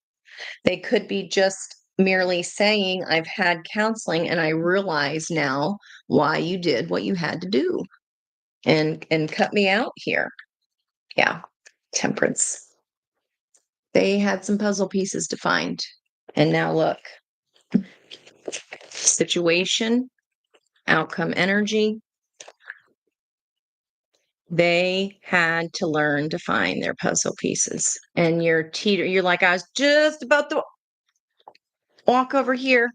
They could be just merely saying, I've had counseling and I realize now why you did what you had to do and cut me out here. Yeah, Temperance. They had some puzzle pieces to find. And now look, situation, outcome energy. They had to learn to find their puzzle pieces. And you're like, I was just about to walk over here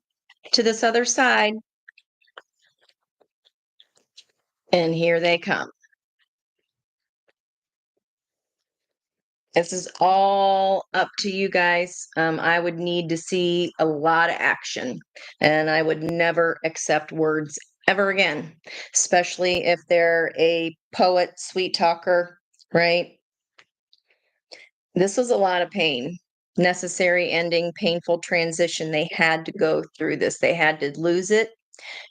to this other side. And here they come. This is all up to you guys. I would need to see a lot of action, and I would never accept words ever again, especially if they're a poet, sweet talker, right? This was a lot of pain, necessary ending, painful transition. They had to go through this, they had to lose it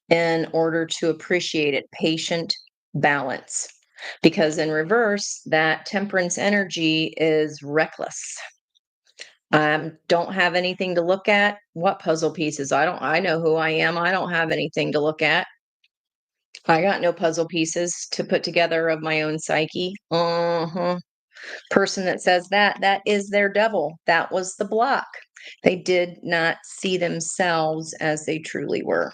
in order to appreciate it. Patient balance. Because in reverse, that temperance energy is reckless. Don't have anything to look at. What puzzle pieces? I know who I am. I don't have anything to look at. I got no puzzle pieces to put together of my own psyche. Person that says that is their devil. That was the block. They did not see themselves as they truly were.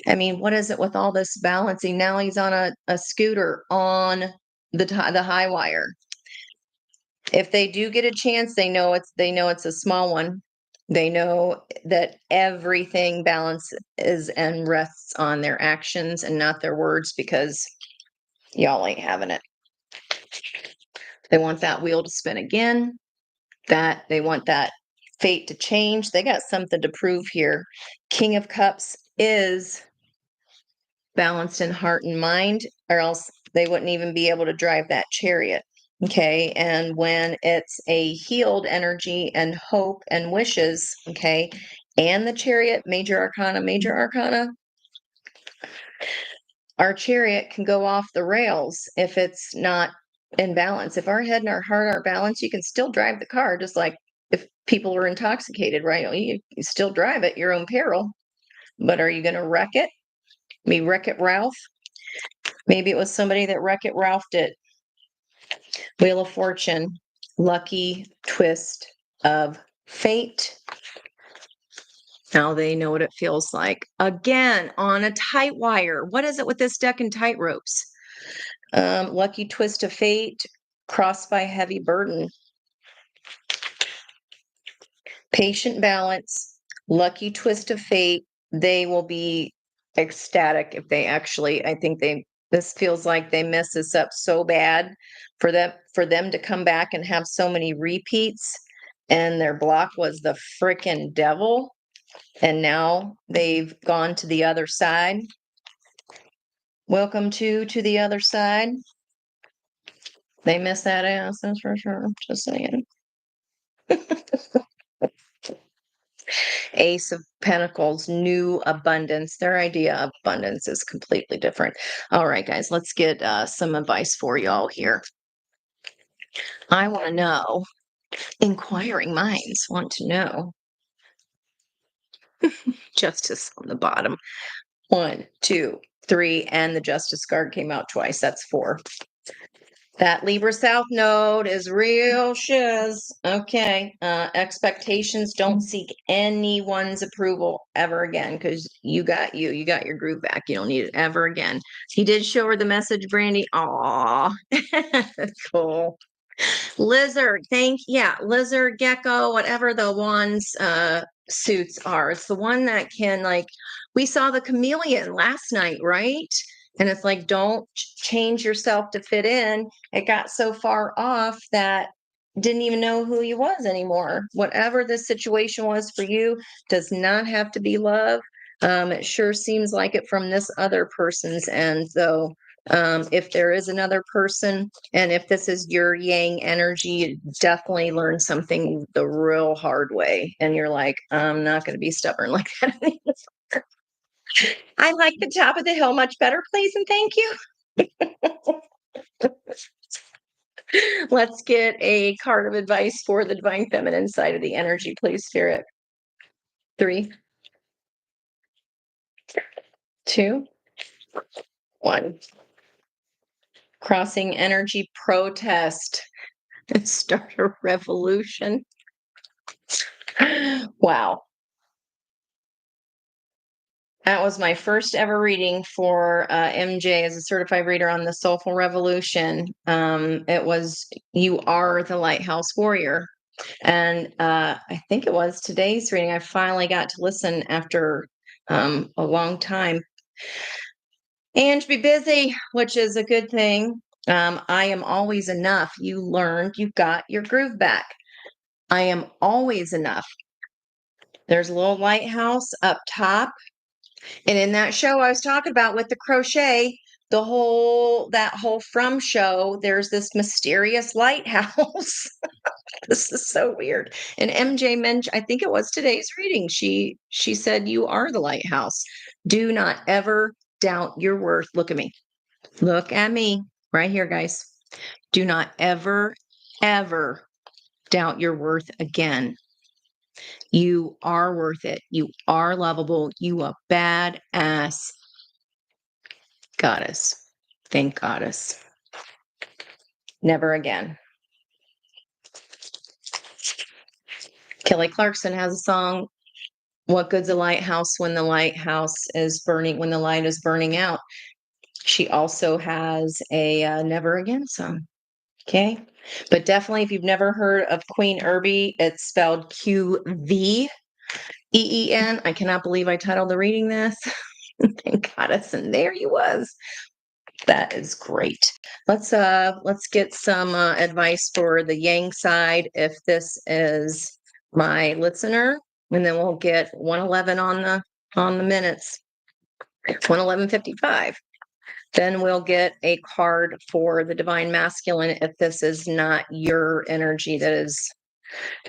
I mean, what is it with all this balancing? Now he's on a scooter on the high wire. If they do get a chance, they know it's a small one. They know that everything balances and rests on their actions and not their words, because y'all ain't having it. They want that wheel to spin again. That they want that fate to change. They got something to prove here. King of Cups is balanced in heart and mind, or else they wouldn't even be able to drive that chariot. Okay. And when it's a healed energy and hope and wishes, okay, and the chariot, major arcana, our chariot can go off the rails if it's not in balance. If our head and our heart are balanced, you can still drive the car, just like if people are intoxicated, right? You still drive at your own peril. But are you going to wreck it? Wreck-It Ralph? Maybe it was somebody that Wreck-It Ralphed it. Wheel of Fortune, lucky twist of fate. Now they know what it feels like. Again, on a tight wire. What is it with this deck and tight ropes? Lucky twist of fate, crossed by heavy burden. Patient balance, lucky twist of fate. They will be ecstatic if they actually, this feels like they mess this up so bad for them to come back and have so many repeats, and their block was the freaking devil, and now they've gone to the other side. Welcome to the other side. They miss that ass, that's for sure. Just saying. Ace of Pentacles, new abundance. Their idea of abundance is completely different. All right, guys, let's get some advice for y'all here. I want to know, inquiring minds want to know. Justice on the bottom. 1, 2, 3, and the Justice card came out twice. That's 4. That Libra South node is real shiz. Okay. Expectations, don't seek anyone's approval ever again, because you got your groove back. You don't need it ever again. He did show her the message, Brandy. Aw. Cool. Lizard, lizard, gecko, whatever the one's suits are. It's the one that can, like, we saw the chameleon last night, right? And it's like, don't change yourself to fit in. It got so far off that didn't even know who he was anymore. Whatever the situation was for you does not have to be love. It sure seems like it from this other person's end, though. If there is another person, and if this is your yang energy, you definitely learn something the real hard way. And you're like, I'm not going to be stubborn like that anymore. I like the top of the hill much better, please, and thank you. Let's get a card of advice for the divine feminine side of the energy, please, Spirit. 3, 2, 1. Crossing energy protest. Start a revolution. Wow. That was my first ever reading for MJ as a certified reader on the Soulful Revolution. It was You Are the Lighthouse Warrior. And I think it was today's reading. I finally got to listen after a long time and to be busy, which is a good thing. I am always enough. You learned, you got your groove back. I am always enough. There's a little lighthouse up top. And in that show I was talking about with the crochet, that whole From show, there's this mysterious lighthouse. This is so weird. And MJ mentioned, I think it was today's reading. She said, "You are the lighthouse. Do not ever doubt your worth." Look at me. Look at me right here, guys. Do not ever, ever doubt your worth again. You are worth it. You are lovable. You a badass goddess. Thank goddess. Never again. Kelly Clarkson has a song, "What good's a lighthouse when the lighthouse is burning, when the light is burning out?" She also has a Never Again song. Okay. But definitely, if you've never heard of Queen Irby, it's spelled Qveen. I cannot believe I titled the reading this. Thank goddess. And there he was. That is great. Let's get some advice for the Yang side if this is my listener, and then we'll get 111 on the minutes. 111:55. Then we'll get a card for the divine masculine if this is not your energy that has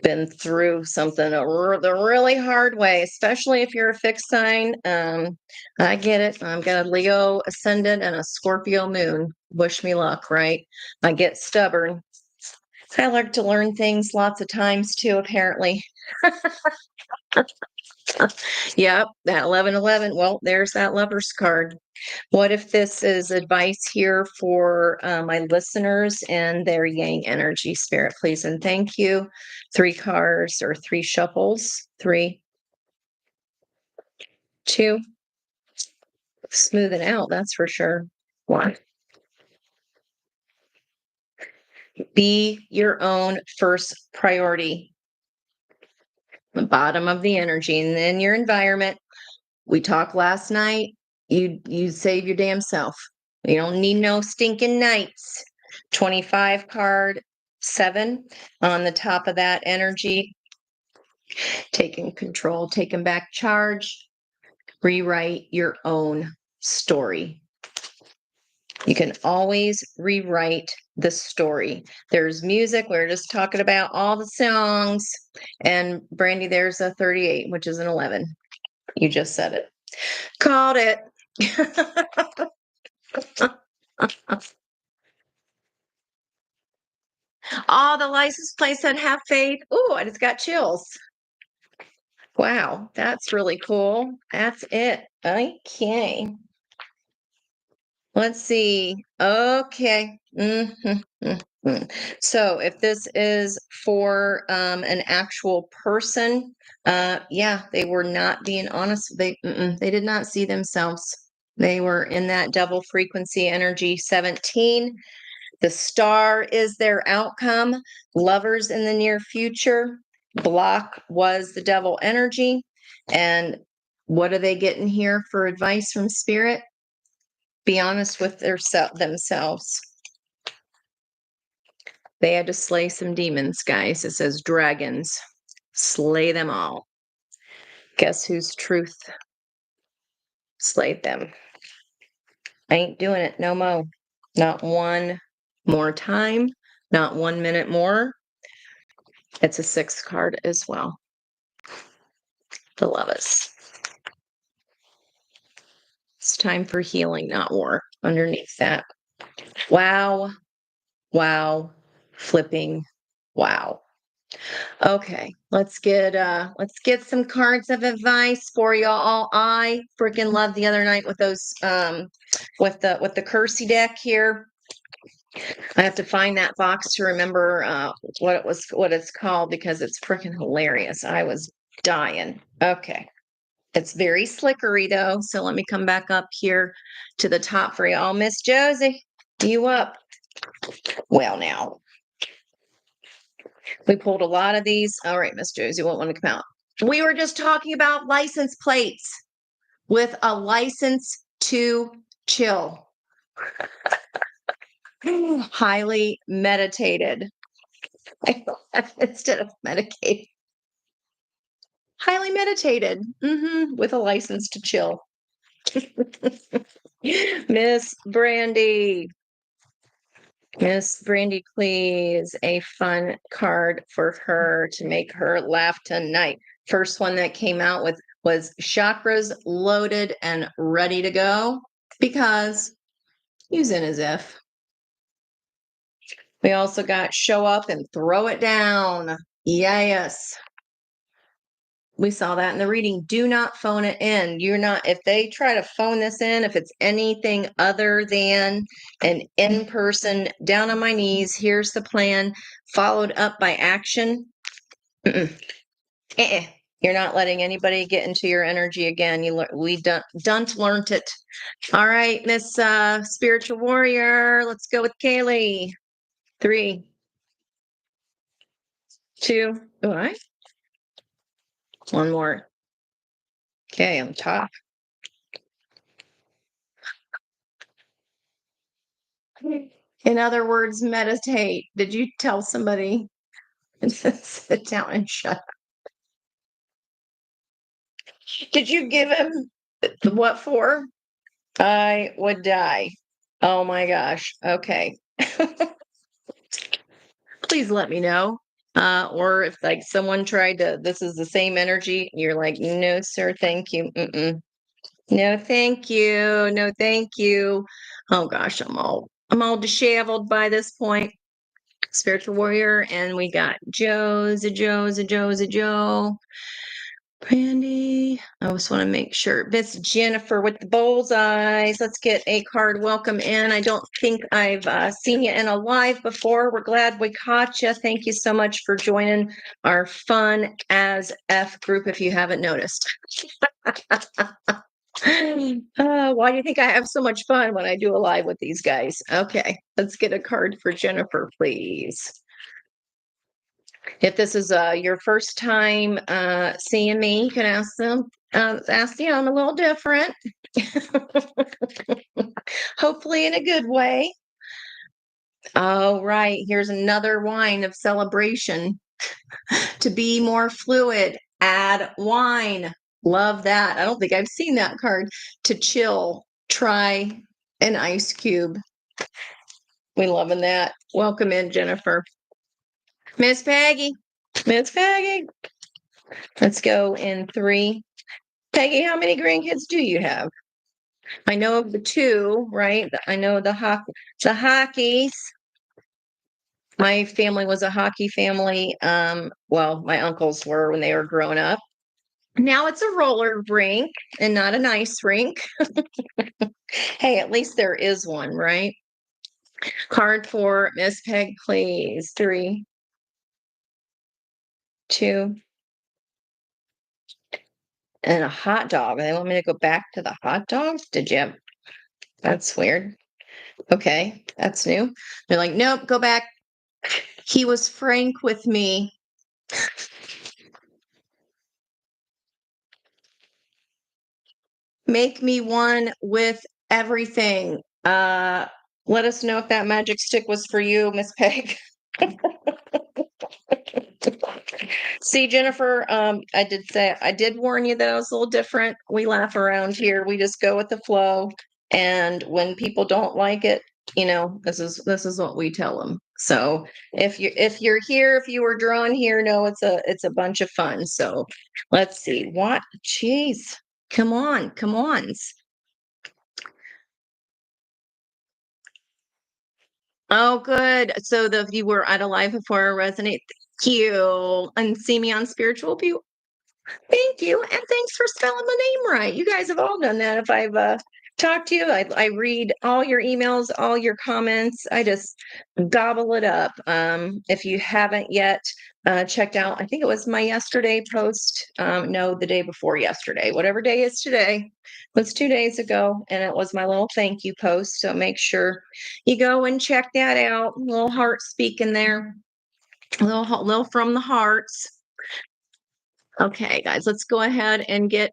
been through something the really hard way, especially if you're a fixed sign. I get it. I've got a Leo ascendant and a Scorpio moon. Wish me luck, right? I get stubborn. I like to learn things lots of times too, apparently. Yep, that 1111. Well, there's that lover's card. What if this is advice here for my listeners and their Yang energy, spirit, please? And thank you. 3 cards or 3 shuffles. 3, 2. Smoothing out, that's for sure. 1. Be your own first priority. The bottom of the energy, and then your environment. We talked last night. You save your damn self. You don't need no stinking knights. 25 card, 7 on the top of that energy. Taking control, taking back charge. Rewrite your own story. You can always rewrite the story. There's music. We are just talking about all the songs. And Brandy, there's a 38, which is an 11. You just said it. Called it. All the license plates that have faith. Ooh, I just got chills. Wow, that's really cool. That's it. Okay. Let's see. Okay. So if this is for an actual person, yeah, they were not being honest. They did not see themselves. They were in that double frequency energy 17. The star is their outcome. Lovers in the near future. Block was the devil energy. And what are they getting here for advice from spirit? Be honest with themselves. They had to slay some demons, guys. It says dragons. Slay them all. Guess whose truth slayed them? I ain't doing it no mo. Not one more time. Not 1 minute more. It's a 6 card as well. The Lovers. It's time for healing, not war. Underneath that. Wow. Wow. Flipping. Wow. Okay, let's get some cards of advice for y'all. I freaking loved the other night with those with the Cursey deck here. I have to find that box to remember what it's called because it's freaking hilarious. I was dying. Okay. It's very slickery though. So let me come back up here to the top for y'all. Miss Josie, you up? Well, now we pulled a lot of these. All right, Miss Josie won't want to come out. We were just talking about license plates with a license to chill. Highly meditated instead of medicated. Highly meditated with a license to chill. Miss Brandy. Miss Brandy, please. A fun card for her to make her laugh tonight. First one that came out with was chakras loaded and ready to go because use in as if. We also got show up and throw it down. Yes. We saw that in the reading. Do not phone it in. You're not, if they try to phone this in, if it's anything other than an in person, down on my knees, here's the plan, followed up by action. You're not letting anybody get into your energy again. We done learned it. All right, Miss Spiritual Warrior, let's go with Kaylee. 3, 2, all right. One more. Okay, on top. In other words, meditate. Did you tell somebody and sit down and shut up? Did you give him what for? I would die. Oh my gosh. Okay. Please let me know. Or if like someone tried to, this is the same energy, you're like, no, sir, thank you. Mm-mm. No, thank you. No, thank you. Oh gosh, I'm all disheveled by this point. Spiritual warrior, and we got Joe. Brandy. I just want to make sure. Miss Jennifer with the bullseyes. Let's get a card. Welcome in. I don't think I've seen you in a live before. We're glad we caught you. Thank you so much for joining our fun as F group if you haven't noticed. Why do you think I have so much fun when I do a live with these guys? Okay, let's get a card for Jennifer, please. If this is your first time seeing me, you can ask them. Ask the I'm a little different. Hopefully in a good way. All right, here's another wine of celebration. To be more fluid, add wine. Love that. I don't think I've seen that card. To chill, try an ice cube. We loving that. Welcome in, Jennifer. Miss Peggy. Miss Peggy. Let's go in 3. Peggy, how many grandkids do you have? I know of the 2, right? I know the hockeys. My family was a hockey family. Well, my uncles were when they were growing up. Now it's a roller rink and not an ice rink. Hey, at least there is one, right? Card for Miss Peg, please. 3, 2, and a hot dog. They want me to go back to the hot dogs? Did you? That's weird. Okay, that's new. They're like, nope, go back. He was frank with me. Make me one with everything. Let us know if that magic stick was for you, Miss Peg. See, Jennifer, I did warn you that I was a little different. We laugh around here. We just go with the flow. And when people don't like it, this is what we tell them. So if you're here, if you were drawn here, no, it's a bunch of fun. So let's see. What? Jeez. Come on. Oh, good. So if you were at a live before resonate, thank you. And see me on Spiritual View. Thank you. And thanks for spelling my name right. You guys have all done that if I've talk to you. I read all your emails, all your comments. I just gobble it up. If you haven't yet checked out, I think it was my yesterday post. No, the day before yesterday, whatever day is today, was 2 days ago, and it was my little thank you post. So make sure you go and check that out. Little heart speaking there, little from the hearts. Okay, guys, let's go ahead and get.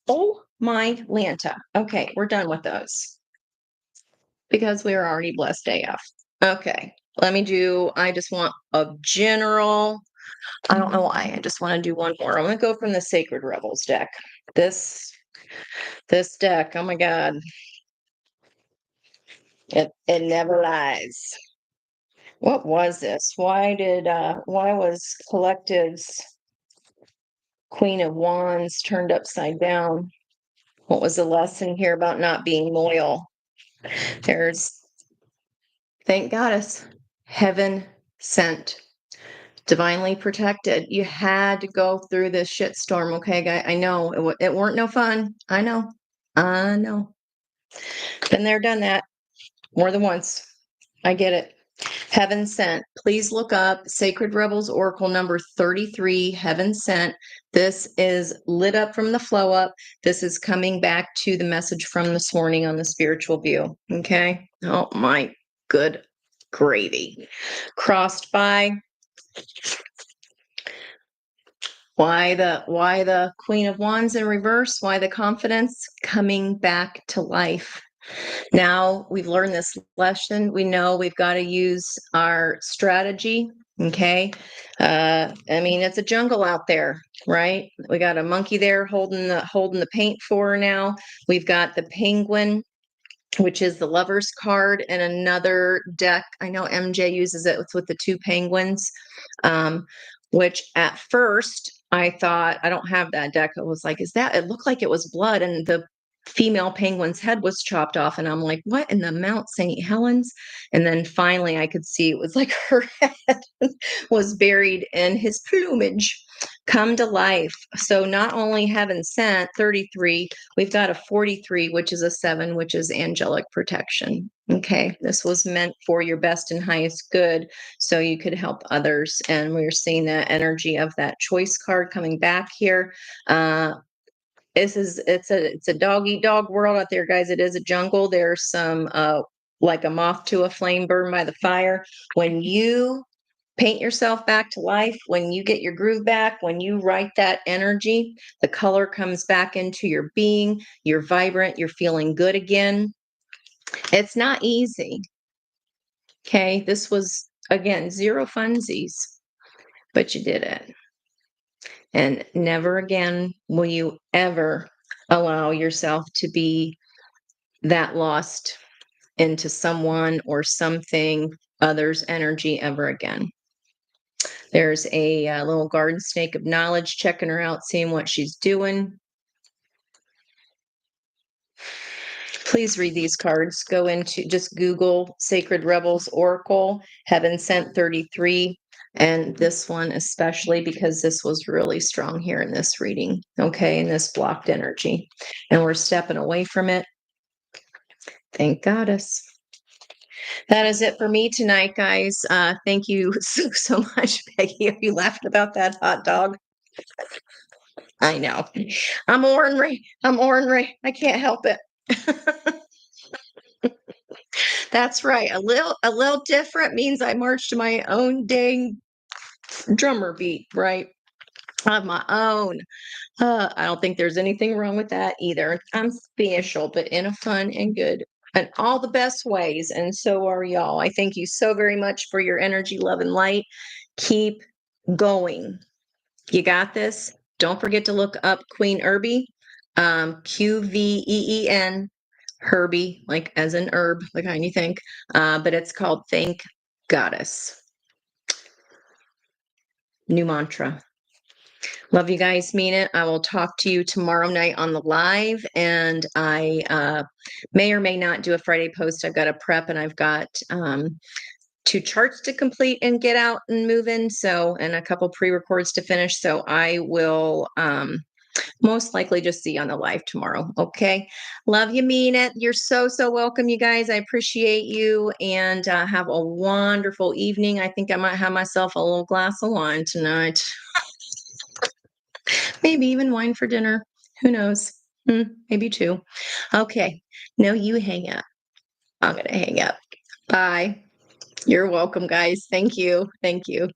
Oh my Lanta. Okay, we're done with those because we are already blessed AF. Okay, I just want a general, I don't know why, I just want to do one more. I'm going to go from the Sacred Rebels deck. This deck, oh my God, it never lies. What was this? Why was Collective's Queen of Wands turned upside down? What was the lesson here about not being loyal? There's, thank Goddess, heaven sent, divinely protected. You had to go through this shit storm, okay, guy? I know it weren't no fun. I know. Been there, done that more than once. I get it. Heaven sent. Please look up Sacred Rebels Oracle number 33, Heaven sent. This is lit up from the flow up. This is coming back to the message from this morning on the spiritual view. Okay. Oh my good gravy. Crossed by. Why the Queen of Wands in reverse? Why the confidence coming back to life? Now we've learned this lesson. We know we've got to use our strategy. Okay. I mean, it's a jungle out there, right? We got a monkey there holding the paint for her now. We've got the penguin, which is the Lover's card, and another deck. I know MJ uses it with the two penguins, which at first I thought, I don't have that deck. I was like, it looked like it was blood, and the female penguin's head was chopped off. And I'm like, what in the Mount St. Helens? And then finally I could see it was like her head was buried in his plumage come to life. So not only heaven sent 33, we've got a 43, which is a 7, which is angelic protection. Okay, this was meant for your best and highest good, so you could help others. And we're seeing that energy of that choice card coming back here. It's a dog eat dog world out there, guys. It is a jungle. There's some like a moth to a flame burned by the fire. When you paint yourself back to life, when you get your groove back, when you write that energy, the color comes back into your being, you're vibrant, you're feeling good again. It's not easy. Okay, this was, again, zero funsies, but you did it. And never again will you ever allow yourself to be that lost into someone or something other's energy ever again. There's a little garden snake of knowledge checking her out, seeing what she's doing. Please read these cards. Go into, just Google Sacred Rebels Oracle, Heaven Sent 33. And this one especially, because this was really strong here in this reading, okay, in this blocked energy. And we're stepping away from it. Thank Goddess. That is it for me tonight, guys. Thank you so much, Peggy. Are you laughing about that hot dog? I know. I'm ornery. I can't help it. That's right. A little different means I march to my own dang drummer beat, right? Of my own. I don't think there's anything wrong with that either. I'm special, but in a fun and good and all the best ways. And so are y'all. I thank you so very much for your energy, love, and light. Keep going. You got this. Don't forget to look up Queen Herbie, Qveen, Herbie, like as an herb, the kind you think. But it's called Thank Goddess. New mantra. Love you guys, mean it. I will talk to you tomorrow night on the live, and I may or may not do a Friday post. I've got a prep, and I've got 2 charts to complete and get out and move in. So, and a couple pre-records to finish. So I will most likely just see you on the live tomorrow. Okay. Love you, mean it. You're so, so welcome, you guys. I appreciate you and have a wonderful evening. I think I might have myself a little glass of wine tonight. Maybe even wine for dinner. Who knows? Maybe two. Okay. No, you hang up. I'm going to hang up. Bye. You're welcome, guys. Thank you. Thank you.